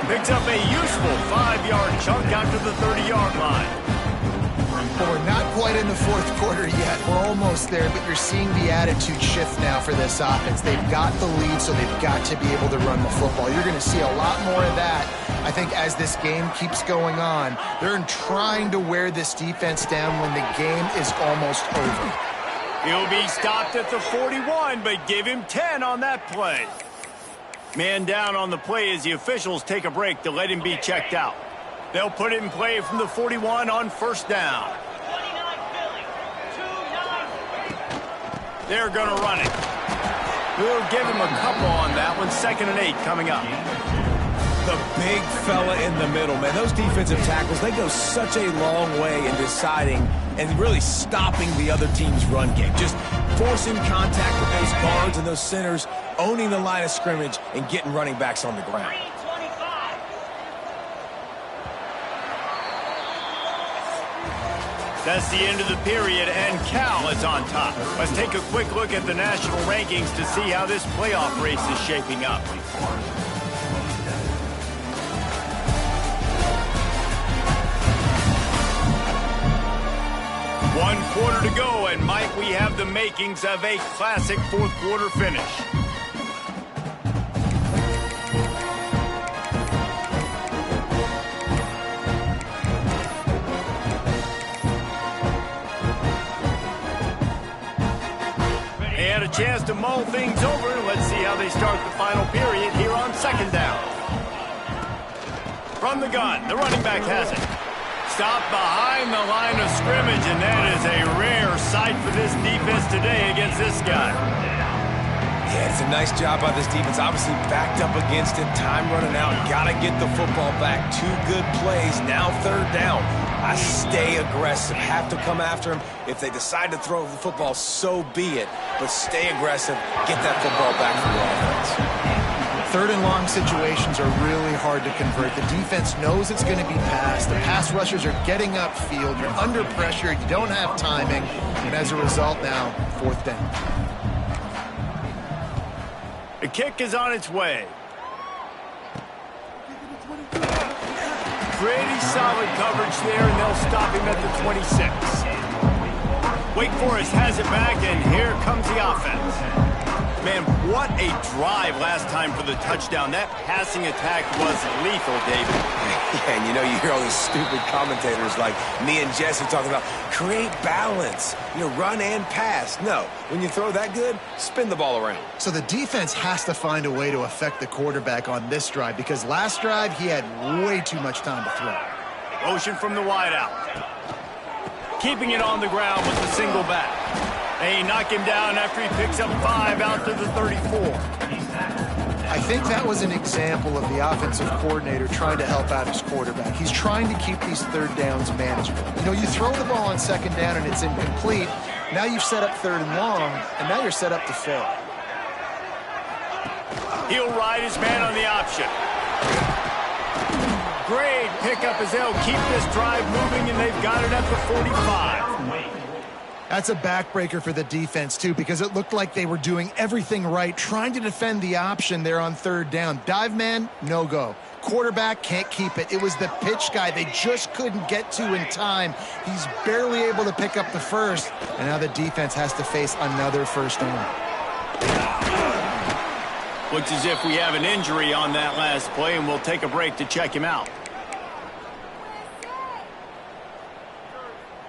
Picks up a useful 5-yard chunk out to the 30-yard line.
Well, we're not quite in the fourth quarter yet. We're almost there, but you're seeing the attitude shift now for this offense. They've got the lead, so they've got to be able to run the football. You're going to see a lot more of that, I think, as this game keeps going on. They're trying to wear this defense down when the game is almost over.
He'll be stopped at the 41, but give him 10 on that play. Man down on the play as the officials take a break to let him be checked out. They'll put it in play from the 41 on first down. They're going to run it. We'll give him a couple on that one. 2nd and 8 coming up.
The big fella in the middle, man. Those defensive tackles, they go such a long way in deciding and really stopping the other team's run game. Just forcing contact with those guards and those centers, owning the line of scrimmage, and getting running backs on the ground.
That's the end of the period, and Cal is on top. Let's take a quick look at the national rankings to see how this playoff race is shaping up. One quarter to go, and might we have the makings of a classic fourth quarter finish. They had a chance to mull things over. Let's see how they start the final period here on 2nd down. From the gun, the running back has it. Stopped behind the line of scrimmage, and that is a rare sight for this defense today against this guy.
Yeah, it's a nice job by this defense. Obviously backed up against it, time running out. Got to get the football back. 2 good plays, now 3rd down. I stay aggressive, have to come after him. If they decide to throw the football, so be it. But stay aggressive, get that football back for the offense.
3rd and long situations are really hard to convert. The defense knows it's going to be passed. The pass rushers are getting upfield. You're under pressure. You don't have timing. And as a result now, 4th down.
The kick is on its way. Pretty solid coverage there, and they'll stop him at the 26. Wake Forest has it back, and here comes the offense. Man, what a drive last time for the touchdown. That passing attack was lethal, David.
Yeah, and you know, you hear all these stupid commentators like me and Jesse talking about create balance, run and pass. No, when you throw that good, spin the ball around.
So the defense has to find a way to affect the quarterback on this drive, because last drive he had way too much time to throw.
Motion from the wideout. Keeping it on the ground with the single back. They knock him down after he picks up 5 out to the 34.
I think that was an example of the offensive coordinator trying to help out his quarterback. He's trying to keep these third downs manageable. You know, you throw the ball on second down and it's incomplete. Now you've set up third and long, and now you're set up to fail.
He'll ride his man on the option. Great pickup as they'll keep this drive moving, and they've got it at the 45.
That's a backbreaker for the defense, too, because it looked like they were doing everything right, trying to defend the option there on third down. Dive man, no go. Quarterback can't keep it. It was the pitch guy they just couldn't get to in time. He's barely able to pick up the first, and now the defense has to face another first down.
Looks as if we have an injury on that last play, and we'll take a break to check him out.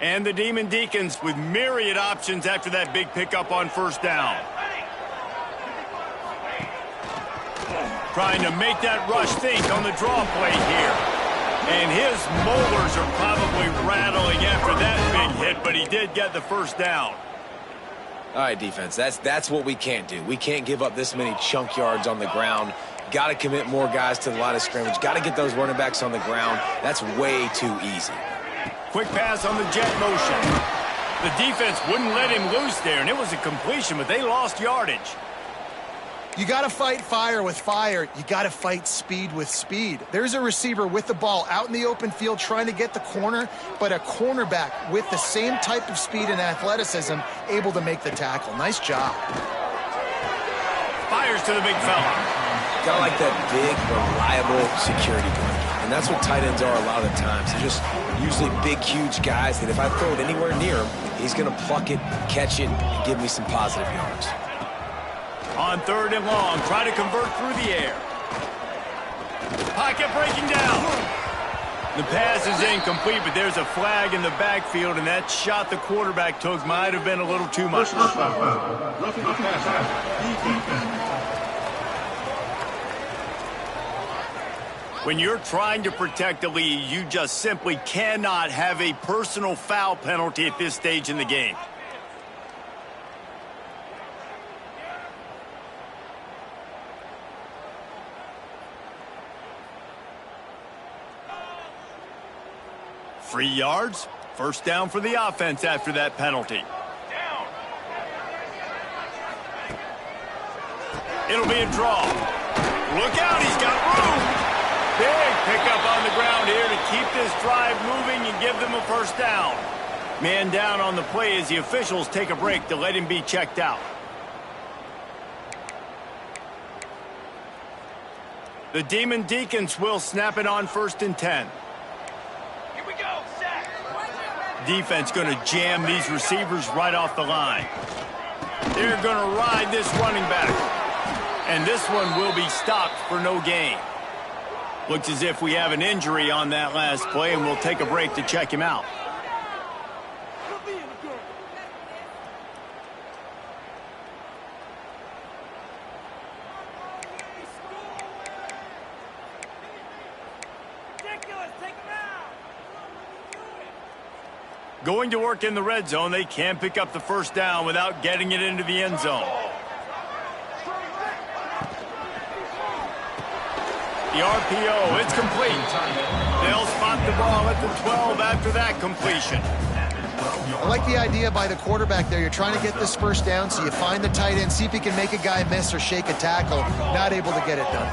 And the Demon Deacons with myriad options after that big pickup on first down. Trying to make that rush think on the draw play here. And his molars are probably rattling after that big hit, but he did get the first down.
All right, defense, that's what we can't do. We can't give up this many chunk yards on the ground. Got to commit more guys to the line of scrimmage. Got to get those running backs on the ground. That's way too easy.
Quick pass on the jet motion. The defense wouldn't let him loose there, and it was a completion, but they lost yardage.
You got to fight fire with fire. You got to fight speed with speed. There's a receiver with the ball out in the open field trying to get the corner, but a cornerback with the same type of speed and athleticism able to make the tackle. Nice job.
Fires to the big fella.
Got like that big, reliable security blanket. And that's what tight ends are a lot of the times. They're just usually big, huge guys that if I throw it anywhere near him, he's going to pluck it, catch it, and give me some positive yards.
On third and long, try to convert through the air. Pocket breaking down. The pass is incomplete, but there's a flag in the backfield, and that shot the quarterback took might have been a little too much. When you're trying to protect the lead, you just simply cannot have a personal foul penalty at this stage in the game. Free yards, first down for the offense after that penalty. It'll be a draw. Look out, he's got room. Big pickup on the ground here to keep this drive moving and give them a first down. Man down on the play as the officials take a break to let him be checked out. The Demon Deacons will snap it on 1st and 10.
Here we go, sack.
Defense going to jam these receivers right off the line. They're going to ride this running back. And this one will be stopped for no gain. Looks as if we have an injury on that last play, and we'll take a break to check him out. Going to work in the red zone, they can't pick up the first down without getting it into the end zone. The RPO, it's complete. They'll spot the ball at the 12 after that completion.
I like the idea by the quarterback there. You're trying to get this first down, so you find the tight end, see if he can make a guy miss or shake a tackle. Not able to get it done.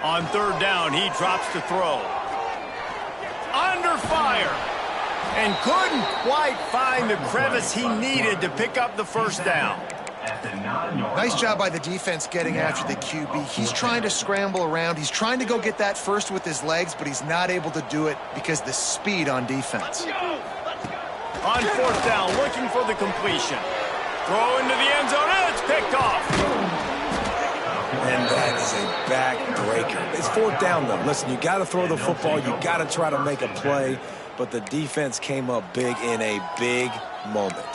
On third down, he drops to throw. Under fire. And couldn't quite find the crevice he needed to pick up the first down.
Nice job by the defense getting after the QB. He's trying to scramble around. He's trying to go get that first with his legs, but he's not able to do it because the speed on defense.
On fourth down, looking for the completion. Throw into the end zone, and it's picked off.
And that is a backbreaker. It's fourth down, though. Listen, you got to throw the football. You got to try to make a play, but the defense came up big in a big moment.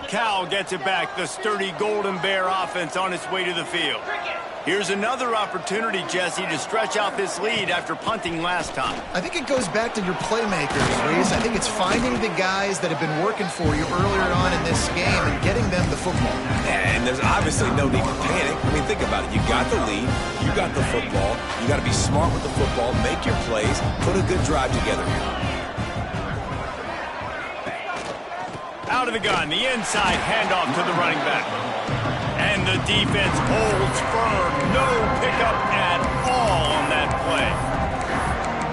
Cal gets it back. The sturdy Golden Bear offense on its way to the field. Here's another opportunity, Jesse, to stretch out this lead after punting last time.
I think it goes back to your playmakers, Reese. I think it's finding the guys that have been working for you earlier on in this game and getting them the football.
And there's obviously no need to panic. I mean, think about it. You got the lead. You got the football. You got to be smart with the football, make your plays, put a good drive together here.
Out of the gun, the inside handoff to the running back. And the defense holds firm. No pickup at all on that play.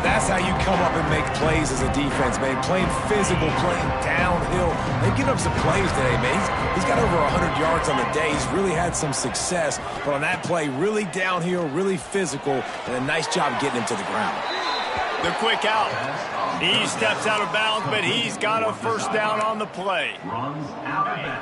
That's how you come up and make plays as a defense, man. Playing physical, playing downhill. They've given up some plays today, man. He's got over 100 yards on the day. He's really had some success. But on that play, really downhill, really physical, and a nice job getting him to the ground.
The quick out. He steps out of bounds, but he's got a first down on the play.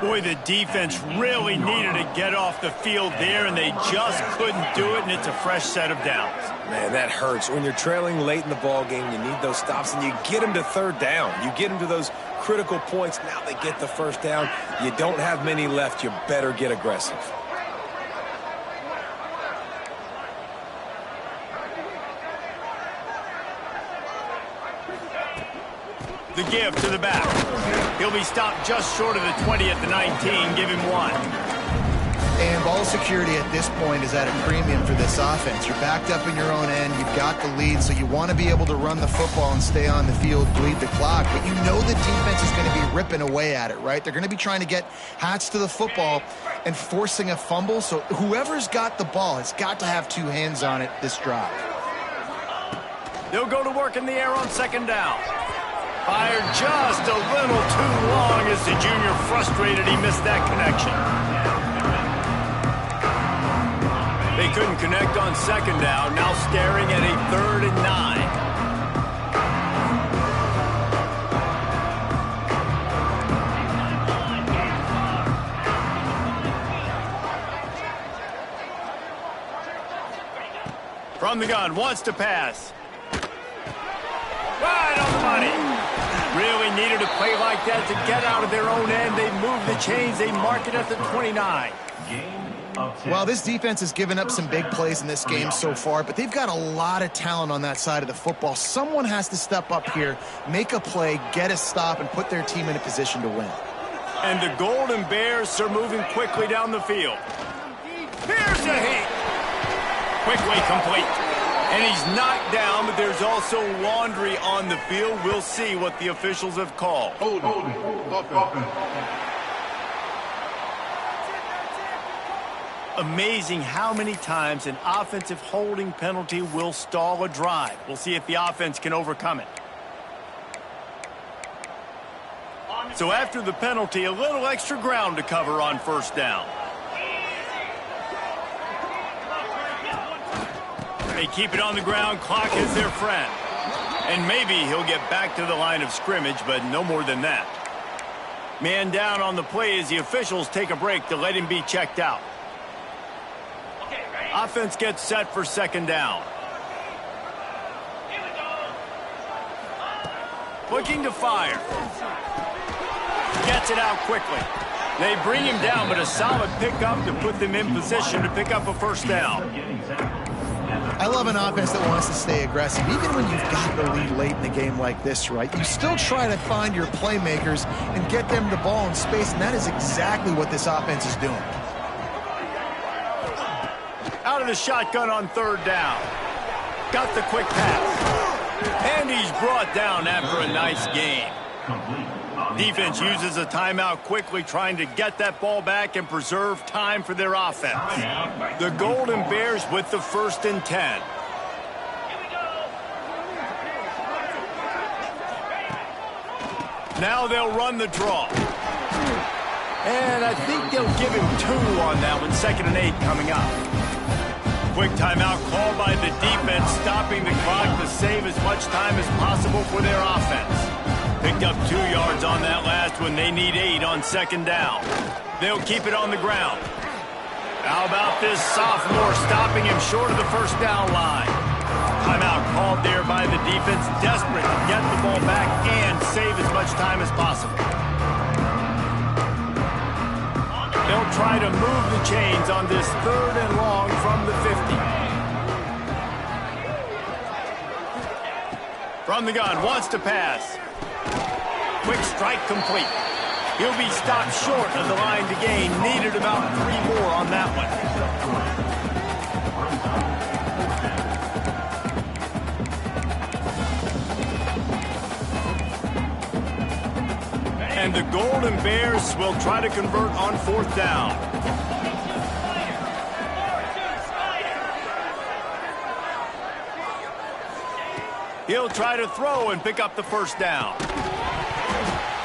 Boy, the defense really needed to get off the field there, and they just couldn't do it, and it's a fresh set of downs.
Man, that hurts. When you're trailing late in the ball game, you need those stops, and you get them to third down. You get them to those critical points. Now they get the first down. You don't have many left. You better get aggressive.
The give to the back. He'll be stopped just short of the 20 at the 19. Give him 1.
And ball security at this point is at a premium for this offense. You're backed up in your own end. You've got the lead, so you want to be able to run the football and stay on the field, bleed the clock. But you know the defense is going to be ripping away at it, right? They're going to be trying to get hats to the football and forcing a fumble. So whoever's got the ball has got to have 2 hands on it this drive.
They'll go to work in the air on second down. Fired just a little too long as the junior frustrated he missed that connection. They couldn't connect on second down, now staring at a 3rd and 9. From the gun, wants to pass. Right on the money. Really needed a play like that to get out of their own end. They move the chains. They mark it at the 29.
Well, this defense has given up some big plays in this game so far, but they've got a lot of talent on that side of the football. Someone has to step up here, make a play, get a stop, and put their team in a position to win.
And the Golden Bears are moving quickly down the field. Here's a hit. Quickly complete. And he's knocked down, but there's also laundry on the field. We'll see what the officials have called. Amazing how many times an offensive holding penalty will stall a drive. We'll see if the offense can overcome it. So after the penalty, a little extra ground to cover on first down. They keep it on the ground. Clock is their friend. And maybe he'll get back to the line of scrimmage, but no more than that. Man down on the play as the officials take a break to let him be checked out. Offense gets set for second down. Looking to fire. Gets it out quickly. They bring him down, but a solid pickup to put them in position to pick up a first down.
I love an offense that wants to stay aggressive. Even when you've got the lead late in the game like this, right, you still try to find your playmakers and get them the ball in space, and that is exactly what this offense is doing.
Out of the shotgun on third down. Got the quick pass. And he's brought down after a nice game. Defense uses a timeout quickly, trying to get that ball back and preserve time for their offense. The Golden Bears with the 1st and 10. Now they'll run the draw. And I think they'll give him 2 on that one. 2nd and 8 coming up. Quick timeout called by the defense, stopping the clock to save as much time as possible for their offense. Picked up 2 yards on that last one. They need 8 on second down. They'll keep it on the ground. How about this sophomore stopping him short of the first down line? Timeout called there by the defense, desperate to get the ball back and save as much time as possible. They'll try to move the chains on this 3rd and long from the 50. From the gun, wants to pass. Quick strike complete. He'll be stopped short of the line to gain. Needed about 3 more on that one. And the Golden Bears will try to convert on 4th down. He'll try to throw and pick up the 1st down.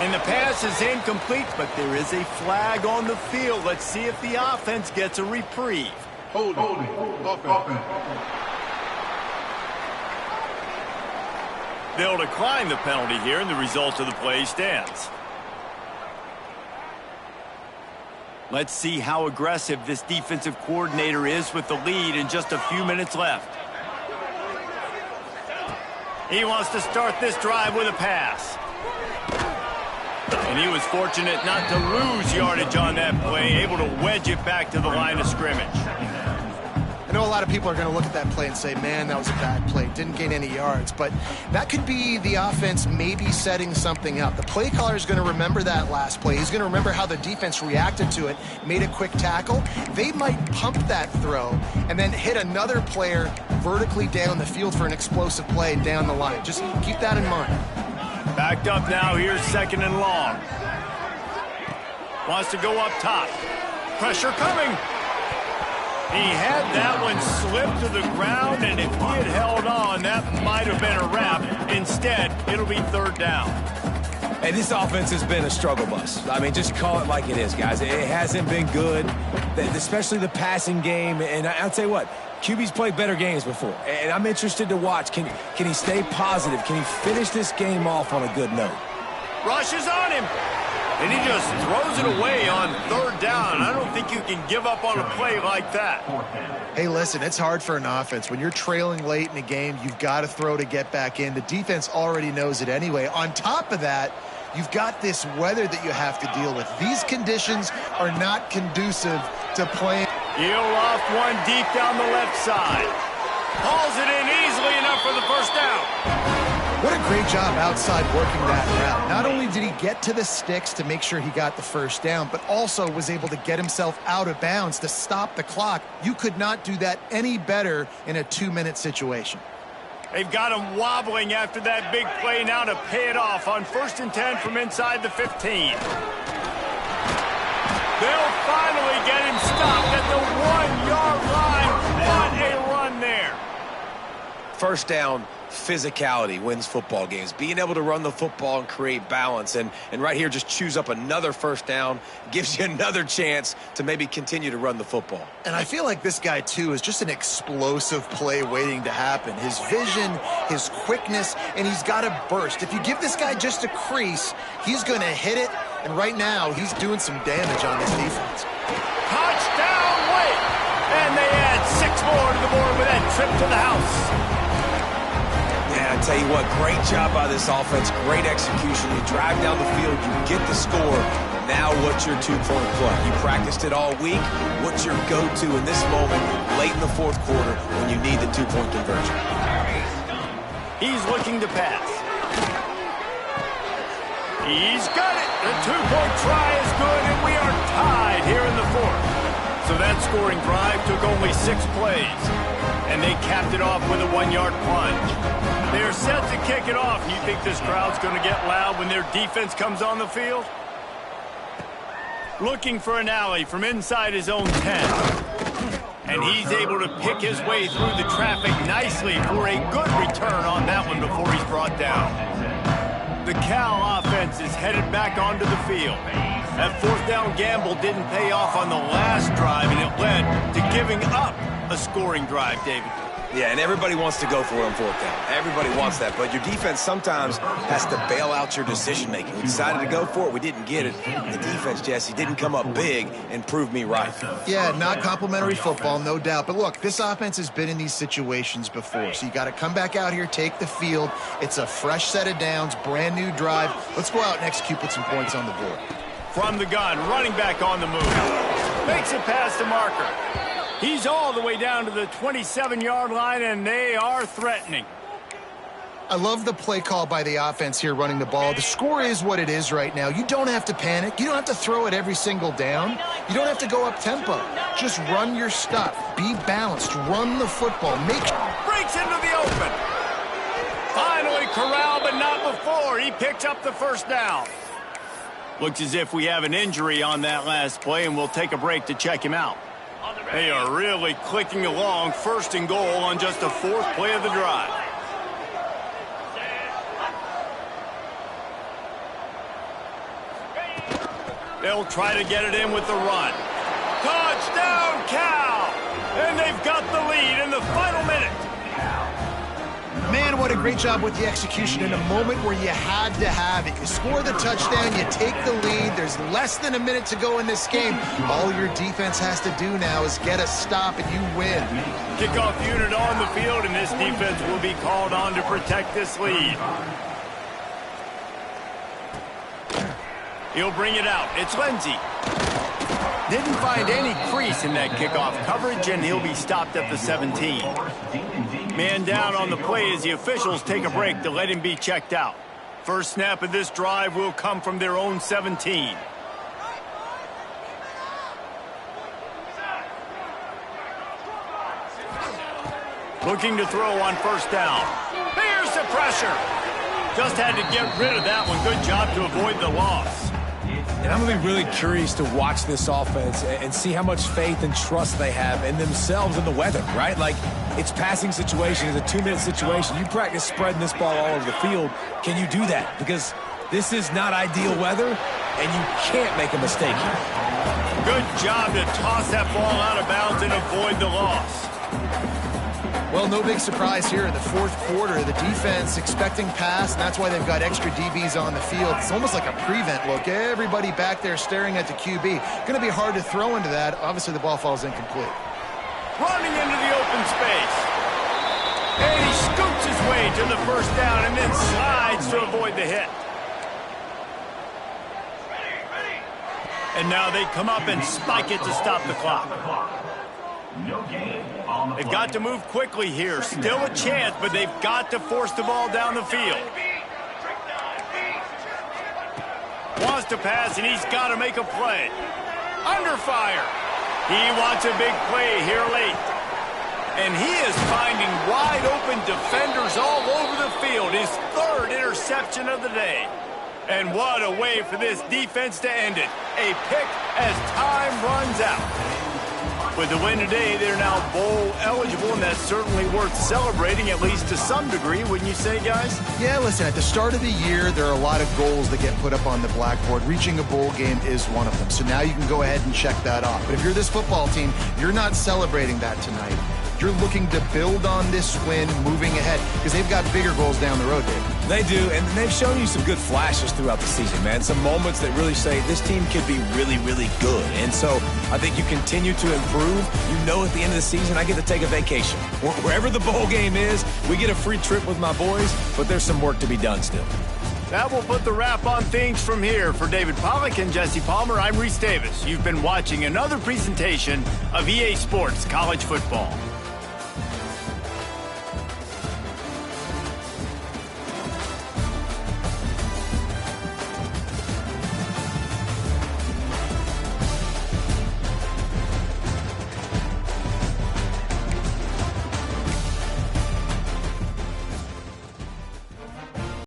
And the pass is incomplete, but there is a flag on the field. Let's see if the offense gets a reprieve.
Holding. Offense.
They'll decline the penalty here, and the result of the play stands. Let's see how aggressive this defensive coordinator is with the lead and just a few minutes left. He wants to start this drive with a pass. And he was fortunate not to lose yardage on that play, able to wedge it back to the line of scrimmage.
I know a lot of people are going to look at that play and say, man, that was a bad play. Didn't gain any yards. But that could be the offense maybe setting something up. The play caller is going to remember that last play. He's going to remember how the defense reacted to it, made a quick tackle. They might pump that throw and then hit another player vertically down the field for an explosive play down the line. Just keep that in mind.
Backed up now. Here's 2nd and long. Wants to go up top. Pressure coming. He had that one slip to the ground, and if he had held on, that might have been a wrap. Instead, it'll be 3rd down.
Hey, this offense has been a struggle bus. I mean, just call it like it is, guys. It hasn't been good, especially the passing game. And I'll tell you what, QB's played better games before. And I'm interested to watch. Can he stay positive? Can he finish this game off on a good note?
Rushes on him. And he just throws it away on 3rd down. I don't think you can give up on a play like that.
Hey, listen, it's hard for an offense. When you're trailing late in a game, you've got to throw to get back in. The defense already knows it anyway. On top of that, you've got this weather that you have to deal with. These conditions are not conducive to playing.
He'll off one deep down the left side. Hauls it in easily enough for the 1st down.
What a great job outside working that route. Not only did he get to the sticks to make sure he got the 1st down, but also was able to get himself out of bounds to stop the clock. You could not do that any better in a 2-minute situation.
They've got him wobbling after that big play now to pay it off on 1st and 10 from inside the 15. They'll finally get him stopped at the 1-yard line. What a run there.
1st down, physicality wins football games. Being able to run the football and create balance. And right here, just choose up another 1st down, gives you another chance to maybe continue to run the football.
And I feel like this guy, too, is just an explosive play waiting to happen. His vision, his quickness, and he's got a burst. If you give this guy just a crease, he's going to hit it. And right now, he's doing some damage on this defense.
Touchdown, wait! And they add 6 more to the board with that trip to the house.
Yeah, I tell you what, great job by this offense, great execution. You drive down the field, you get the score. Now what's your 2-point play? You practiced it all week. What's your go-to in this moment late in the 4th quarter when you need the 2-point conversion?
He's looking to pass. He's got it. The 2-point try is good, and we are tied here in the 4th. So that scoring drive took only 6 plays, and they capped it off with a 1-yard plunge. They're set to kick it off. You think this crowd's going to get loud when their defense comes on the field? Looking for an alley from inside his own 10. And he's able to pick his way through the traffic nicely for a good return on that one before he's brought down. The Cal offense is headed back onto the field. That 4th down gamble didn't pay off on the last drive, and it led to giving up a scoring drive, David.
Yeah, and everybody wants to go for it on 4th down. Everybody wants that, but your defense sometimes has to bail out your decision-making. We decided to go for it. We didn't get it. The defense, Jesse, didn't come up big and prove me right.
Yeah, not complimentary football, no doubt. But look, this offense has been in these situations before, so you got to come back out here, take the field. It's a fresh set of downs, brand new drive. Let's go out and execute, put some points on the board.
From the gun, running back on the move. Makes it past the marker. He's all the way down to the 27-yard line, and they are threatening.
I love the play call by the offense here running the ball. The score is what it is right now. You don't have to panic. You don't have to throw it every single down. You don't have to go up tempo. Just run your stuff. Be balanced. Run the football.
Breaks into the open. Finally corralled, but not before. He picks up the first down. Looks as if we have an injury on that last play, and we'll take a break to check him out. They are really clicking along, 1st and goal on just the 4th play of the drive. They'll try to get it in with the run. Touchdown, Cal! And they've got the lead in the final minute.
Man, what a great job with the execution in a moment where you had to have it. You score the touchdown, you take the lead. There's less than a minute to go in this game. All your defense has to do now is get a stop and you win.
Kickoff unit on the field, and this defense will be called on to protect this lead. He'll bring it out. It's Lindsey. Didn't find any crease in that kickoff coverage, and he'll be stopped at the 17. Man down on the play as the officials take a break to let him be checked out. First snap of this drive will come from their own 17. Looking to throw on 1st down. Here's the pressure. Just had to get rid of that one. Good job to avoid the loss.
And I'm going to be really curious to watch this offense and see how much faith and trust they have in themselves and the weather, right? Like, it's passing situation. It's a 2-minute situation. You practice spreading this ball all over the field. Can you do that? Because this is not ideal weather, and you can't make a mistake here.
Good job to toss that ball out of bounds and avoid the loss.
Well, no big surprise here in the 4th quarter. The defense expecting pass, and that's why they've got extra DBs on the field. It's almost like a prevent look. Everybody back there staring at the QB. Going to be hard to throw into that. Obviously, the ball falls incomplete.
Running into the open space. And he scoots his way to the 1st down and then slides to avoid the hit. And now they come up and spike it to stop the clock. They've got to move quickly here. Still a chance, but they've got to force the ball down the field. Wants to pass, and he's got to make a play. Under fire. He wants a big play here late. And he is finding wide-open defenders all over the field. His 3rd interception of the day. And what a way for this defense to end it. A pick as time runs out. With the win today, they're now bowl eligible, and that's certainly worth celebrating, at least to some degree, wouldn't you say, guys?
Yeah, listen, at the start of the year, there are a lot of goals that get put up on the blackboard. Reaching a bowl game is one of them. So now you can go ahead and check that off. But if you're this football team, you're not celebrating that tonight. You're looking to build on this win moving ahead because they've got bigger goals down the road, Dave.
They do, and they've shown you some good flashes throughout the season, man. Some moments that really say this team could be really, really good. And so I think you continue to improve. You know at the end of the season, I get to take a vacation. Wherever the bowl game is, we get a free trip with my boys, but there's some work to be done still.
That will put the wrap on things from here. For David Pollack and Jesse Palmer, I'm Reese Davis. You've been watching another presentation of EA Sports College Football.